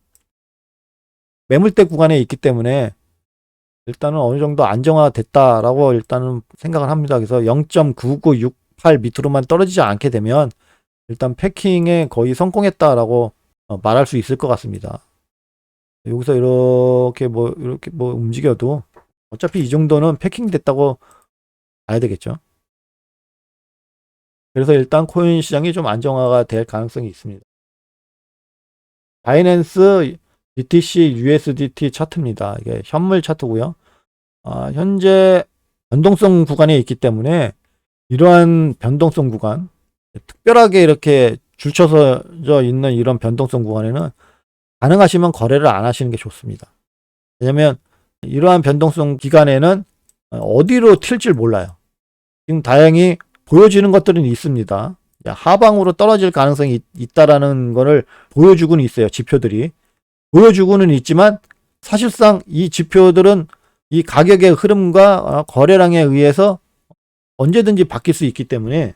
매물대 구간에 있기 때문에 일단은 어느 정도 안정화됐다라고 일단은 생각을 합니다. 그래서 0.9968 밑으로만 떨어지지 않게 되면 일단 패킹에 거의 성공했다라고 말할 수 있을 것 같습니다. 여기서 이렇게 뭐 움직여도 어차피 이 정도는 패킹 됐다고 봐야 되겠죠. 그래서 일단 코인 시장이 좀 안정화가 될 가능성이 있습니다. 바이낸스 BTC USDT 차트입니다. 이게 현물 차트고요. 현재 변동성 구간에 있기 때문에 이러한 변동성 구간, 특별하게 이렇게 줄쳐져 있는 이런 변동성 구간에는 가능하시면 거래를 안 하시는 게 좋습니다. 왜냐면 이러한 변동성 기간에는 어디로 튈지 몰라요. 지금 다행히 보여지는 것들은 있습니다. 하방으로 떨어질 가능성이 있다라는 거를 보여주고는 있어요. 지표들이. 보여주고는 있지만 사실상 이 지표들은 이 가격의 흐름과 거래량에 의해서 언제든지 바뀔 수 있기 때문에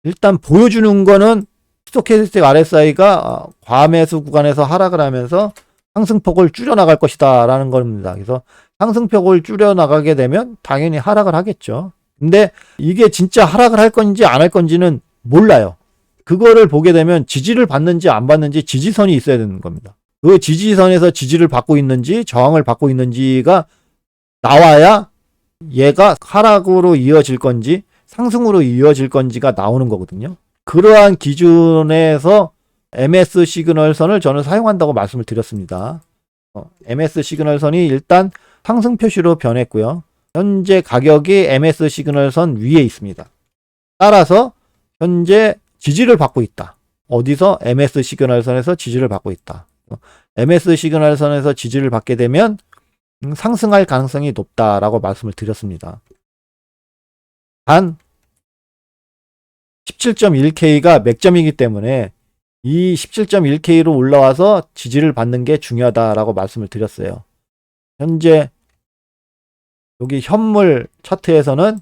일단 보여주는 거는 스토캐스틱 RSI가 과매수 구간에서 하락을 하면서 상승폭을 줄여나갈 것이다 라는 겁니다. 그래서 상승폭을 줄여나가게 되면 당연히 하락을 하겠죠. 근데 이게 진짜 하락을 할 건지 안 할 건지는 몰라요. 그거를 보게 되면 지지를 받는지 안 받는지 지지선이 있어야 되는 겁니다. 그 지지선에서 지지를 받고 있는지 저항을 받고 있는지가 나와야 얘가 하락으로 이어질 건지 상승으로 이어질 건지가 나오는 거거든요. 그러한 기준에서 MS 시그널선을 저는 사용한다고 말씀을 드렸습니다. MS 시그널선이 일단 상승 표시로 변했고요. 현재 가격이 MS 시그널선 위에 있습니다. 따라서 현재 지지를 받고 있다. 어디서? MS 시그널선에서 지지를 받고 있다. MS 시그널선에서 지지를 받게 되면 상승할 가능성이 높다라고 말씀을 드렸습니다. 단 17.1K가 맥점이기 때문에 이 17.1K로 올라와서 지지를 받는 게 중요하다라고 말씀을 드렸어요. 현재 여기 현물 차트에서는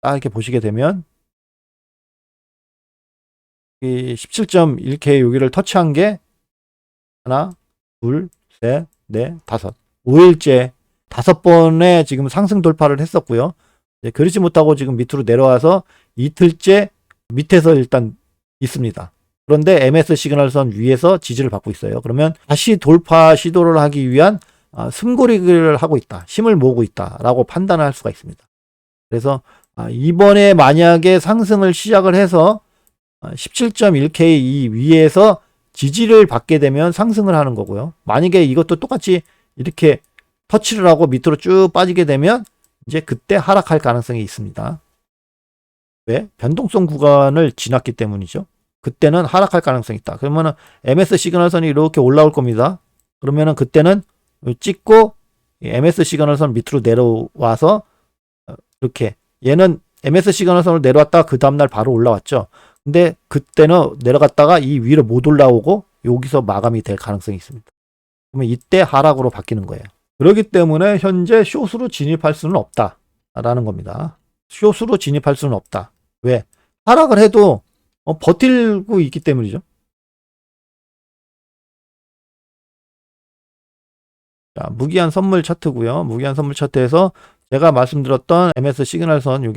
딱 이렇게 보시게 되면 이 17.1K 여기를 터치한 게 하나, 둘, 셋, 넷, 다섯. 5일째 5번의 지금 상승 돌파를 했었고요. 그렇지 못하고 지금 밑으로 내려와서 이틀째 밑에서 일단 있습니다. 그런데 MS 시그널선 위에서 지지를 받고 있어요. 그러면 다시 돌파 시도를 하기 위한 숨고리를 하고 있다. 힘을 모으고 있다라고 판단을 할 수가 있습니다. 그래서 이번에 만약에 상승을 시작을 해서 17.1K 이 위에서 지지를 받게 되면 상승을 하는 거고요. 만약에 이것도 똑같이 이렇게 터치를 하고 밑으로 쭉 빠지게 되면 이제 그때 하락할 가능성이 있습니다. 왜? 변동성 구간을 지났기 때문이죠. 그때는 하락할 가능성이 있다. 그러면은 MS 시그널선이 이렇게 올라올 겁니다. 그러면은 그때는 찍고 MS 시그널선 밑으로 내려와서 이렇게 얘는 MS 시그널선을 내려왔다가 그 다음날 바로 올라왔죠. 근데 그때는 내려갔다가 이 위로 못 올라오고 여기서 마감이 될 가능성이 있습니다. 그러면 이때 하락으로 바뀌는 거예요. 그렇기 때문에 현재 숏으로 진입할 수는 없다라는 겁니다. 숏으로 진입할 수는 없다. 왜? 하락을 해도 버틸고 있기 때문이죠. 자, 무기한 선물 차트고요. 무기한 선물 차트에서 제가 말씀드렸던 MS 시그널선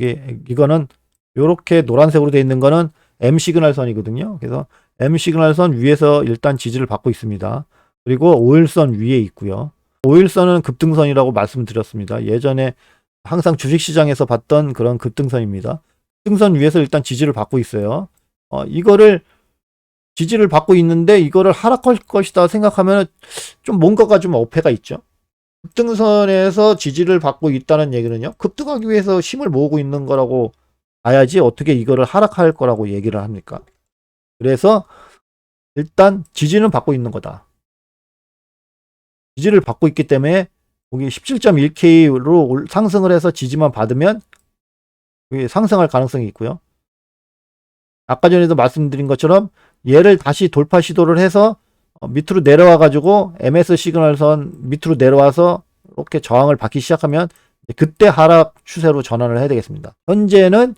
이거는 이렇게 노란색으로 되어 있는 거는 M 시그널선이거든요. 그래서 M 시그널선 위에서 일단 지지를 받고 있습니다. 그리고 5일선 위에 있고요. 5일선은 급등선이라고 말씀드렸습니다. 예전에 항상 주식시장에서 봤던 그런 급등선입니다. 급등선 위에서 일단 지지를 받고 있어요. 이거를 지지를 받고 있는데 이거를 하락할 것이다 생각하면 좀 뭔가가 좀 어폐가 있죠. 급등선에서 지지를 받고 있다는 얘기는요. 급등하기 위해서 힘을 모으고 있는 거라고 봐야지 어떻게 이거를 하락할 거라고 얘기를 합니까? 그래서 일단 지지는 받고 있는 거다. 지지를 받고 있기 때문에 여기 17.1K로 상승을 해서 지지만 받으면 상승할 가능성이 있고요. 아까 전에도 말씀드린 것처럼 얘를 다시 돌파 시도를 해서 밑으로 내려와 가지고 MS 시그널선 밑으로 내려와서 이렇게 저항을 받기 시작하면 그때 하락 추세로 전환을 해야 되겠습니다. 현재는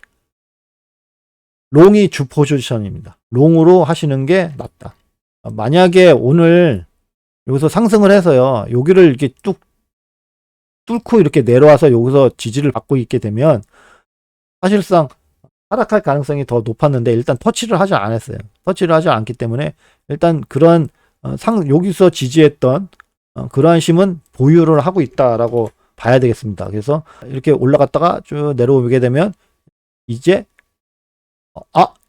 롱이 주 포지션입니다. 롱으로 하시는 게 낫다. 만약에 오늘 여기서 상승을 해서요, 여기를 이렇게 뚝 뚫고 이렇게 내려와서 여기서 지지를 받고 있게 되면 사실상 하락할 가능성이 더 높았는데 일단 터치를 하지 않았어요. 터치를 하지 않기 때문에 일단 그러한 여기서 지지했던 그러한 힘은 보유를 하고 있다라고 봐야 되겠습니다. 그래서 이렇게 올라갔다가 쭉 내려오게 되면 이제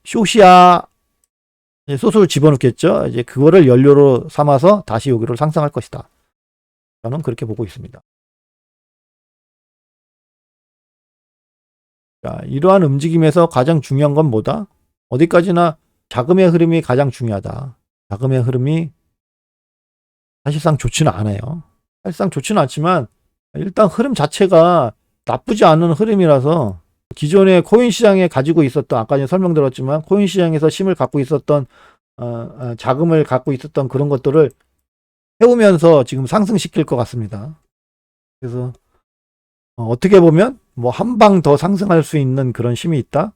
숏이야, 숏을 집어넣겠죠. 이제 그거를 연료로 삼아서 다시 여기로 상승할 것이다. 저는 그렇게 보고 있습니다. 자, 이러한 움직임에서 가장 중요한 건 뭐다? 어디까지나 자금의 흐름이 가장 중요하다. 자금의 흐름이 사실상 좋지는 않아요. 사실상 좋지는 않지만 일단 흐름 자체가 나쁘지 않은 흐름이라서 기존의 코인 시장에 가지고 있었던, 아까 전에 설명드렸지만 코인 시장에서 힘을 갖고 있었던 자금을 갖고 있었던 그런 것들을 해오면서 지금 상승시킬 것 같습니다. 그래서 어떻게 보면 뭐 한 방 더 상승할 수 있는 그런 힘이 있다?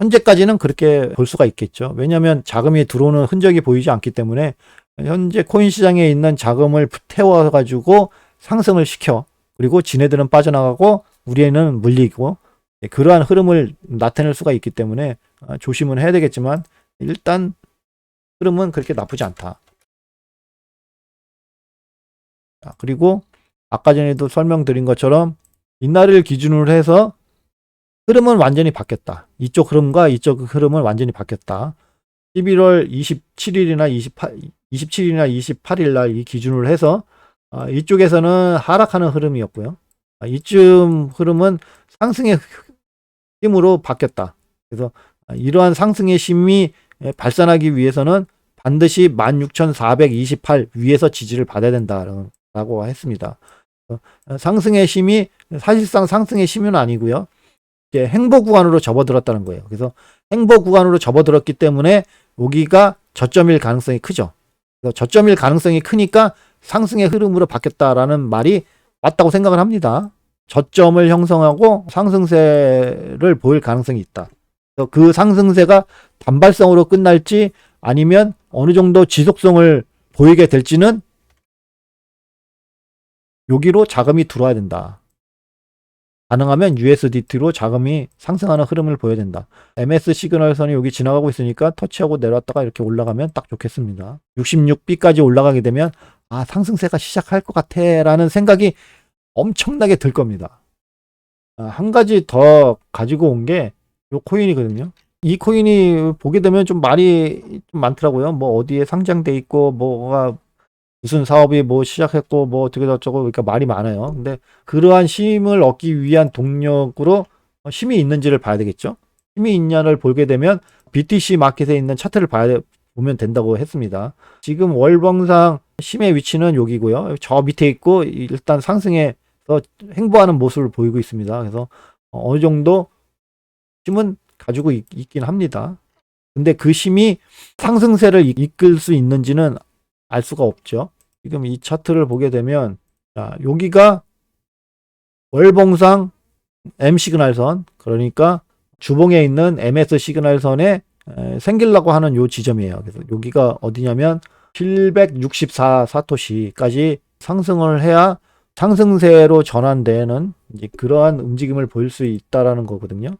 현재까지는 그렇게 볼 수가 있겠죠. 왜냐하면 자금이 들어오는 흔적이 보이지 않기 때문에 현재 코인 시장에 있는 자금을 태워가지고 상승을 시켜, 그리고 지네들은 빠져나가고 우리는 물리고, 그러한 흐름을 나타낼 수가 있기 때문에 조심은 해야 되겠지만 일단 흐름은 그렇게 나쁘지 않다. 그리고 아까 전에도 설명드린 것처럼 이날을 기준으로 해서 흐름은 완전히 바뀌었다. 이쪽 흐름과 이쪽 흐름은 완전히 바뀌었다. 11월 27일이나 27일이나 28일 날 이 기준으로 해서 이쪽에서는 하락하는 흐름이었고요. 이쯤 흐름은 상승의 힘으로 바뀌었다. 그래서 이러한 상승의 힘이 발산하기 위해서는 반드시 16,428 위에서 지지를 받아야 된다라고 했습니다. 상승의 힘이 사실상 상승의 힘은 아니고요. 이제 행보 구간으로 접어들었다는 거예요. 그래서 행보 구간으로 접어들었기 때문에 여기가 저점일 가능성이 크죠. 그래서 저점일 가능성이 크니까 상승의 흐름으로 바뀌었다라는 말이 맞다고 생각을 합니다. 저점을 형성하고 상승세를 보일 가능성이 있다. 그래서 그 상승세가 단발성으로 끝날지 아니면 어느 정도 지속성을 보이게 될지는 여기로 자금이 들어와야 된다. 가능하면 USDT로 자금이 상승하는 흐름을 보여야 된다. MS 시그널선이 여기 지나가고 있으니까 터치하고 내려왔다가 이렇게 올라가면 딱 좋겠습니다. 66B까지 올라가게 되면 상승세가 시작할 것 같아 라는 생각이 엄청나게 들 겁니다. 한 가지 더 가지고 온 게 이 코인이거든요. 이 코인이 보게 되면 좀 말이 좀 많더라고요. 뭐 어디에 상장돼 있고 뭐가 무슨 사업이 뭐 시작했고 뭐 어떻게 저쩌고 그러니까 말이 많아요. 근데 그러한 힘을 얻기 위한 동력으로 힘이 있는지를 봐야 되겠죠. 힘이 있냐를 보게 되면 BTC 마켓에 있는 차트를 보면 된다고 했습니다. 지금 월봉상 힘의 위치는 여기고요. 저 밑에 있고 일단 상승해서 횡보하는 모습을 보이고 있습니다. 그래서 어느 정도 힘은 가지고 있긴 합니다. 근데 그 힘이 상승세를 이끌 수 있는지는 알 수가 없죠. 지금 이 차트를 보게 되면 자, 여기가 월봉상 M 시그널선, 그러니까 주봉에 있는 MS 시그널선에 생기려고 하는 요 지점이에요. 그래서 여기가 어디냐면 764 사토시까지 상승을 해야 상승세로 전환되는 이제 그러한 움직임을 보일 수 있다라는 거거든요.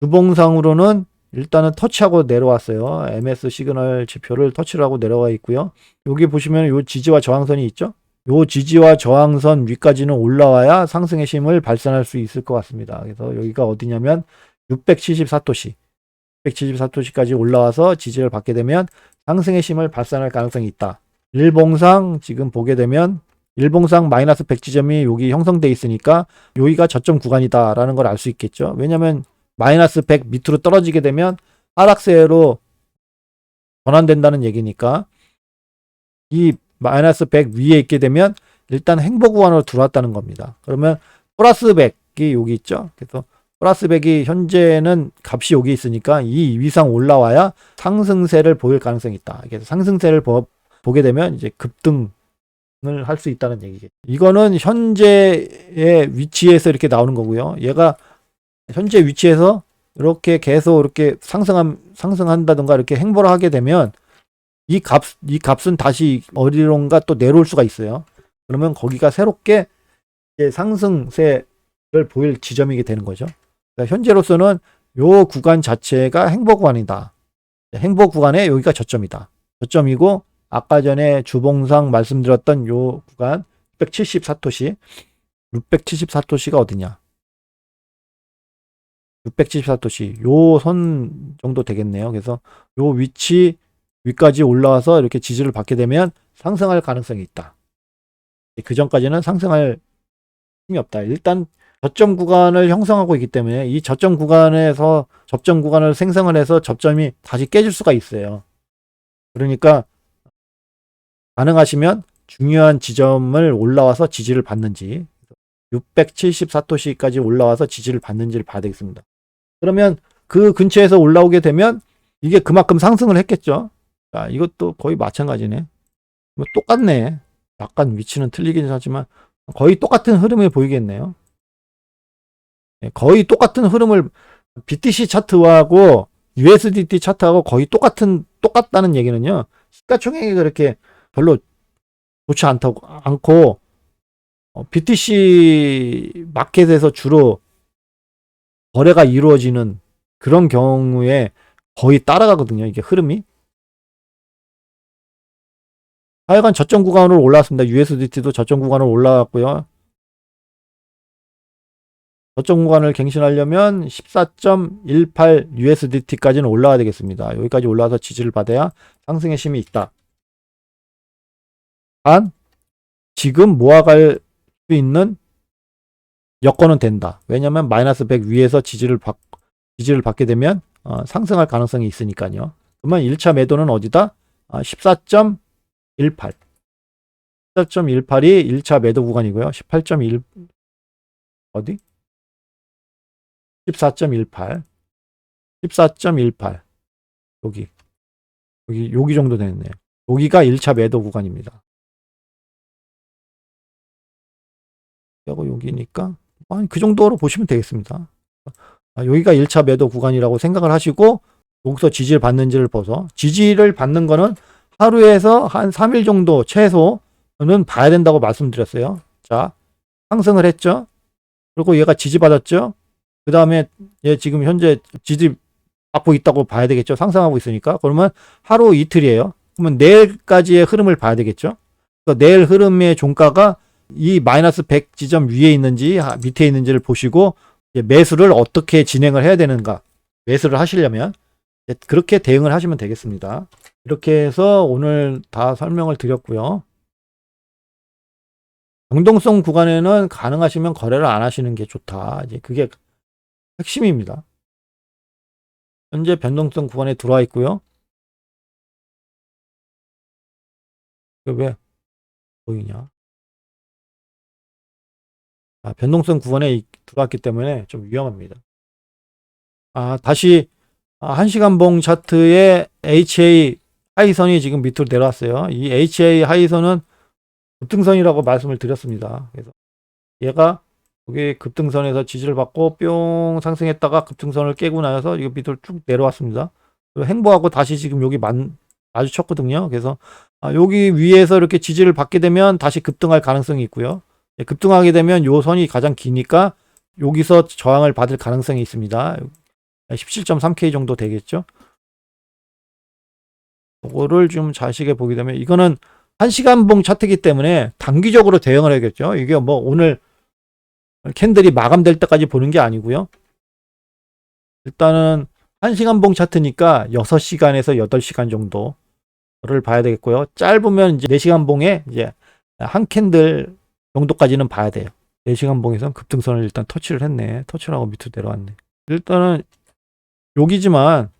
주봉상으로는 일단은 터치하고 내려왔어요. MS 시그널 지표를 터치를 하고 내려와 있고요. 여기 보시면 요 지지와 저항선이 있죠. 요 지지와 저항선 위까지는 올라와야 상승의 힘을 발산할 수 있을 것 같습니다. 그래서 여기가 어디냐면 674토시 674토시까지 올라와서 지지를 받게 되면 상승의 힘을 발산할 가능성이 있다. 일봉상 지금 보게 되면 일봉상 마이너스 100지점이 여기 형성돼 있으니까 여기가 저점 구간이다 라는 걸 알 수 있겠죠. 왜냐면 마이너스 100 밑으로 떨어지게 되면 하락세로 전환된다는 얘기니까 이 마이너스 100 위에 있게 되면 일단 횡보 구간으로 들어왔다는 겁니다. 그러면 플러스 100이 여기 있죠. 그래서 플러스 100이 현재는 값이 여기 있으니까 이 위상 올라와야 상승세를 보일 가능성이 있다. 그래서 상승세를 보게 되면 이제 급등을 할 수 있다는 얘기겠죠. 이거는 현재의 위치에서 이렇게 나오는 거고요. 얘가 현재 위치에서 이렇게 계속 이렇게 상승한다든가 이렇게 횡보를 하게 되면 이 값은 다시 어디론가 또 내려올 수가 있어요. 그러면 거기가 새롭게 이제 상승세를 보일 지점이게 되는 거죠. 그러니까 현재로서는 요 구간 자체가 횡보 구간이다. 횡보 구간에 여기가 저점이다. 저점이고 아까 전에 주봉상 말씀드렸던 요 구간 674토시 674토시가 어디냐? 674토시 요 선 정도 되겠네요. 그래서 요 위치 위까지 올라와서 이렇게 지지를 받게 되면 상승할 가능성이 있다. 그 전까지는 상승할 힘이 없다. 일단 저점 구간을 형성하고 있기 때문에 이 저점 구간에서 접점 구간을 생성을 해서 접점이 다시 깨질 수가 있어요. 그러니까 가능하시면 중요한 지점을 올라와서 지지를 받는지 674토시까지 올라와서 지지를 받는지를 봐야 되겠습니다. 그러면 그 근처에서 올라오게 되면 이게 그만큼 상승을 했겠죠. 자, 이것도 거의 마찬가지네. 뭐 똑같네. 약간 위치는 틀리긴 하지만 거의 똑같은 흐름을 보이겠네요. 거의 똑같은 흐름을 BTC 차트하고 USDT 차트하고 거의 똑같다는 얘기는요. 시가총액이 그렇게 별로 좋지 않고 BTC 마켓에서 주로 거래가 이루어지는 그런 경우에 거의 따라가거든요. 이게 흐름이. 하여간 저점 구간으로 올라왔습니다. USDT도 저점 구간으로 올라왔고요. 저점 구간을 갱신하려면 14.18 USDT까지는 올라와야 되겠습니다. 여기까지 올라와서 지지를 받아야 상승의 힘이 있다. 단 지금 모아갈 수 있는 여건은 된다. 왜냐하면 마이너스 100 위에서 지지를 받게 되면 상승할 가능성이 있으니까요. 그러면 1차 매도는 어디다? 14.18 14.18이 1차 매도 구간이고요. 18.1 어디? 14.18 14.18 여기 정도 되겠네요. 여기가 1차 매도 구간입니다. 그리고 여기니까 그 정도로 보시면 되겠습니다. 여기가 1차 매도 구간이라고 생각을 하시고 여기서 지지를 받는지를 봐서 지지를 받는 거는 하루에서 한 3일 정도 최소는 봐야 된다고 말씀드렸어요. 자, 상승을 했죠. 그리고 얘가 지지받았죠. 그 다음에 얘 지금 현재 지지받고 있다고 봐야 되겠죠. 상승하고 있으니까. 그러면 하루 이틀이에요. 그러면 내일까지의 흐름을 봐야 되겠죠. 그러니까 내일 흐름의 종가가 이 마이너스 100 지점 위에 있는지 밑에 있는지를 보시고 매수를 어떻게 진행을 해야 되는가. 매수를 하시려면 그렇게 대응을 하시면 되겠습니다. 이렇게 해서 오늘 다 설명을 드렸고요. 변동성 구간에는 가능하시면 거래를 안 하시는 게 좋다. 이제 그게 핵심입니다. 현재 변동성 구간에 들어와 있고요. 왜 보이냐? 변동성 구간에 들어왔기 때문에 좀 위험합니다. 다시 1시간봉 차트의 HA 하이선이 지금 밑으로 내려왔어요. 이 HA 하이선은 급등선이라고 말씀을 드렸습니다. 그래서 얘가 여기 급등선에서 지지를 받고 뿅 상승했다가 급등선을 깨고 나서 이거 밑으로 쭉 내려왔습니다. 행보하고 다시 지금 여기 마주쳤거든요. 그래서 여기 위에서 이렇게 지지를 받게 되면 다시 급등할 가능성이 있고요. 급등하게 되면 요 선이 가장 기니까 여기서 저항을 받을 가능성이 있습니다. 17.3K 정도 되겠죠. 이거를 좀 자세하게 보게 되면 이거는 1시간봉 차트이기 때문에 단기적으로 대응을 해야겠죠. 이게 뭐 오늘 캔들이 마감될 때까지 보는 게 아니고요. 일단은 1시간봉 차트니까 6시간에서 8시간 정도를 봐야 되겠고요. 짧으면 이제 4시간봉에 이제 한 캔들 정도까지는 봐야 돼요. 4시간봉에서는 급등선을 일단 터치를 했네. 터치를 하고 밑으로 내려왔네. 일단은 여기지만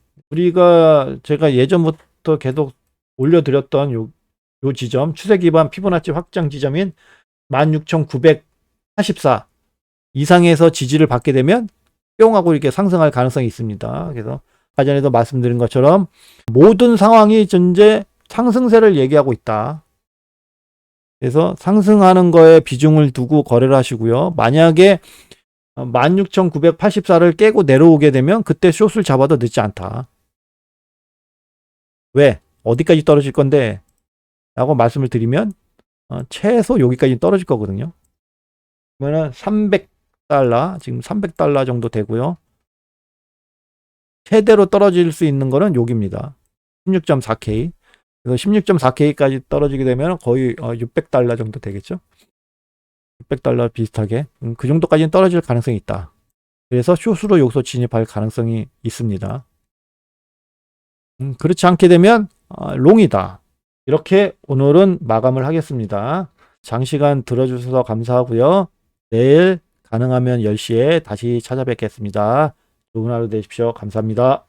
제가 예전부터 계속 올려드렸던 요 지점, 추세 기반 피보나치 확장 지점인 16,984 이상에서 지지를 받게 되면 뿅 하고 이렇게 상승할 가능성이 있습니다. 그래서 사전에도 말씀드린 것처럼 모든 상황이 현재 상승세를 얘기하고 있다. 그래서 상승하는 거에 비중을 두고 거래를 하시고요. 만약에 16,984를 깨고 내려오게 되면 그때 숏을 잡아도 늦지 않다. 왜? 어디까지 떨어질 건데? 라고 말씀을 드리면 최소 여기까지 떨어질 거거든요. 그러면 300달러, 지금 300달러 정도 되고요. 최대로 떨어질 수 있는 거는 여기입니다. 16.4K. 그래서 16.4K까지 떨어지게 되면 거의 600달러 정도 되겠죠. 600달러 비슷하게. 그 정도까지는 떨어질 가능성이 있다. 그래서 숏으로 여기서 진입할 가능성이 있습니다. 그렇지 않게 되면 롱이다. 이렇게 오늘은 마감을 하겠습니다. 장시간 들어주셔서 감사하고요. 내일 가능하면 10시에 다시 찾아뵙겠습니다. 좋은 하루 되십시오. 감사합니다.